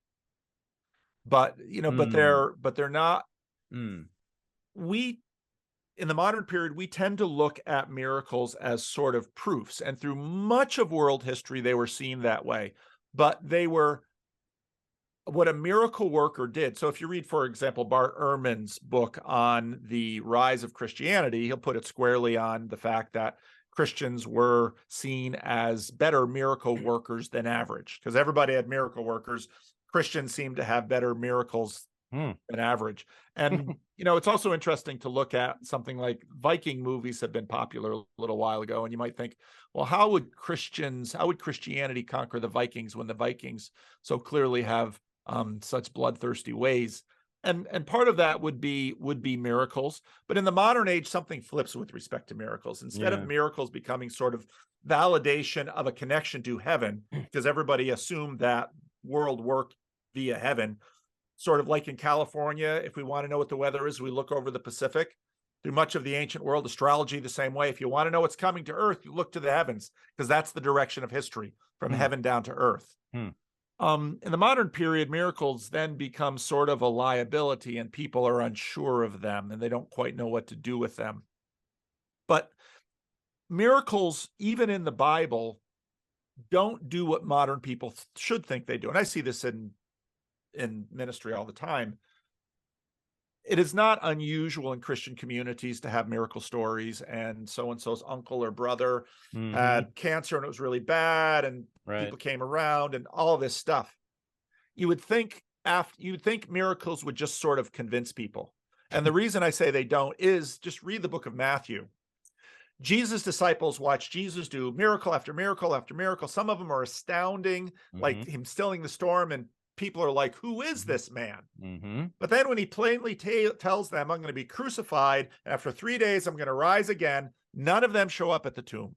But they're not. We, in the modern period, we tend to look at miracles as sort of proofs, and through much of world history, they were seen that way. But they were what a miracle worker did. So if you read, for example, Bart Ehrman's book on the rise of Christianity, he'll put it squarely on the fact that Christians were seen as better miracle workers than average, because everybody had miracle workers. Christians seem to have better miracles than average. And, it's also interesting to look at something like Viking movies have been popular a little while ago. And you might think, well, how would Christianity conquer the Vikings when the Vikings so clearly have such bloodthirsty ways? And part of that would be miracles. But in the modern age, something flips with respect to miracles. Instead of miracles becoming sort of validation of a connection to heaven, because everybody assumed that world worked via heaven, sort of like in California, if we want to know what the weather is, we look over the Pacific. Through much of the ancient world, astrology the same way. If you want to know what's coming to Earth, you look to the heavens, because that's the direction of history, from heaven down to Earth. In the modern period, miracles then become sort of a liability, and people are unsure of them, and they don't quite know what to do with them. But miracles, even in the Bible, don't do what modern people should think they do. And I see this in ministry all the time. It is not unusual in Christian communities to have miracle stories, and so-and-so's uncle or brother had cancer and it was really bad, and people came around and all this stuff. You would think miracles would just sort of convince people. And the reason I say they don't is just read the book of Matthew. Jesus' disciples watch Jesus do miracle after miracle after miracle. Some of them are astounding, like him stilling the storm, and people are like, who is this man? But then when he plainly tells them, I'm going to be crucified, after 3 days, I'm going to rise again, none of them show up at the tomb.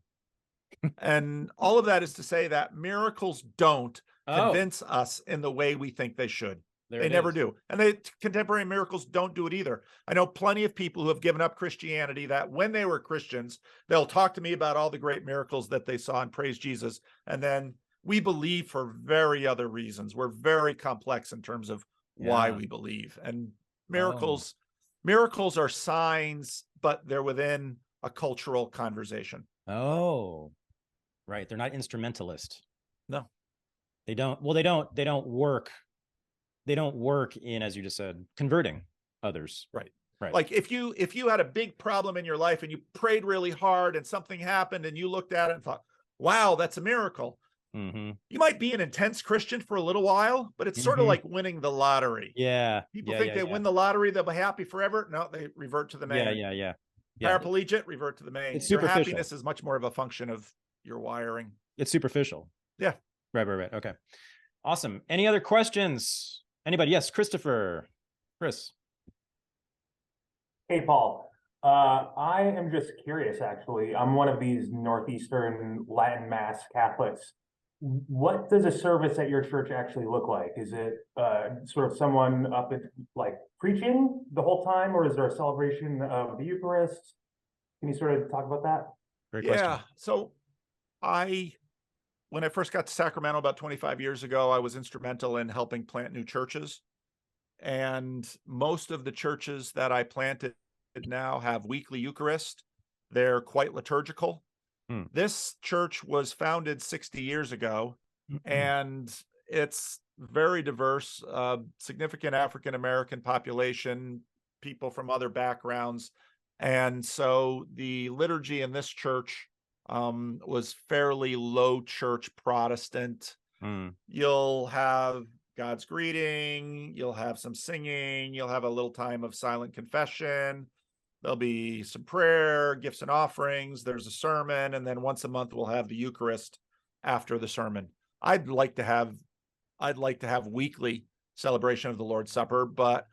And all of that is to say that miracles don't convince us in the way we think they should. They never do. And contemporary miracles don't do it either. I know plenty of people who have given up Christianity that when they were Christians, they'll talk to me about all the great miracles that they saw and praise Jesus. And then we believe for very other reasons. We're very complex in terms of why we believe. And miracles are signs, but they're within a cultural conversation. Oh, right. They're not instrumentalist. No. They don't work. They don't work in, as you just said, converting others. Right. Right. Like if you had a big problem in your life and you prayed really hard and something happened and you looked at it and thought, wow, that's a miracle. Mm-hmm. You might be an intense Christian for a little while, but it's sort of like winning the lottery. Yeah. People think they win the lottery, they'll be happy forever. No, they revert to the main. Yeah. Paraplegic, revert to the main. It's your superficial. happiness is much more of a function of your wiring. It's superficial. Yeah. Right. Okay. Awesome. Any other questions? Anybody? Yes, Christopher. Chris. Hey, Paul. I am just curious, actually. I'm one of these Northeastern Latin Mass Catholics. What does a service at your church actually look like? Is it sort of someone up at like preaching the whole time, or is there a celebration of the Eucharist? Can you sort of talk about that? Great question. Yeah. So when I first got to Sacramento about 25 years ago, I was instrumental in helping plant new churches. And most of the churches that I planted now have weekly Eucharist. They're quite liturgical. This church was founded 60 years ago, and it's very diverse, significant African-American population, people from other backgrounds. And so the liturgy in this church was fairly low church Protestant. You'll have God's greeting, you'll have some singing, you'll have a little time of silent confession. There'll be some prayer, gifts and offerings. There's a sermon. And then once a month, we'll have the Eucharist after the sermon. I'd like to have weekly celebration of the Lord's Supper, but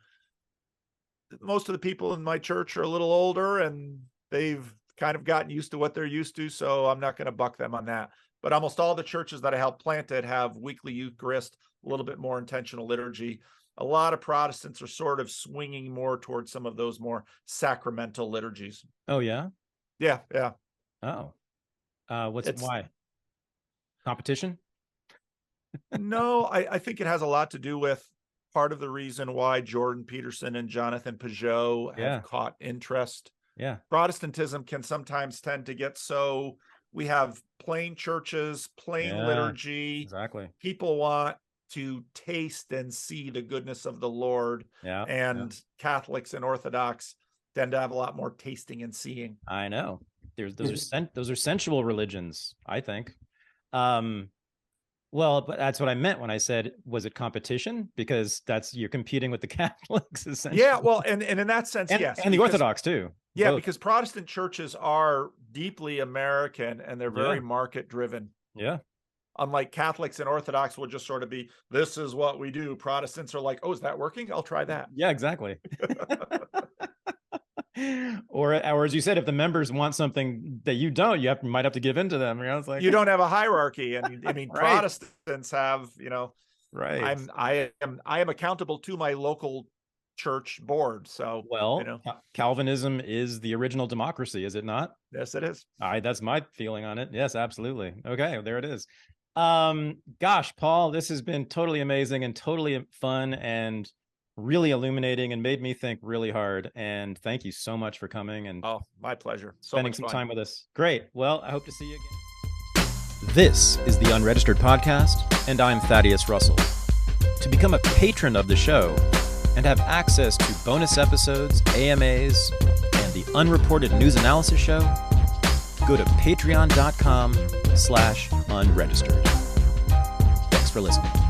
most of the people in my church are a little older and they've kind of gotten used to what they're used to. So I'm not going to buck them on that. But almost all the churches that I helped planted have weekly Eucharist, a little bit more intentional liturgy. A lot of Protestants are sort of swinging more towards some of those more sacramental liturgies. Oh, yeah? Yeah. Oh. Why? Competition? No, I think it has a lot to do with part of the reason why Jordan Peterson and Jonathan Pageau have caught interest. Yeah. Protestantism can sometimes tend to get so we have plain churches, plain liturgy. Exactly. People want to taste and see the goodness of the Lord. And Catholics and Orthodox tend to have a lot more tasting and seeing. I know. Those are sensual religions, I think. Well, but that's what I meant when I said, was it competition? Because you're competing with the Catholics, essentially. Yeah, well, and in that sense, yes. And the Orthodox too. Yeah, both. Because Protestant churches are deeply American and they're very market driven. Yeah. Unlike Catholics and Orthodox will just sort of be, this is what we do. Protestants are like, oh, is that working? I'll try that. Yeah, exactly. Or as you said, if the members want something that you don't, you might have to give in to them. It's like, you don't have a hierarchy. And I mean, right. Protestants have, right. I am accountable to my local church board. So, Calvinism is the original democracy, is it not? Yes, it is. That's my feeling on it. Yes, absolutely. Okay, there it is. Gosh, Paul, this has been totally amazing and totally fun and really illuminating and made me think really hard. And thank you so much for coming and my pleasure. Spending some time with us. Great. Well, I hope to see you again. This is the Unregistered Podcast, and I'm Thaddeus Russell. To become a patron of the show and have access to bonus episodes, AMAs, and the unreported news analysis show, go to patreon.com/unregistered. Thanks for listening.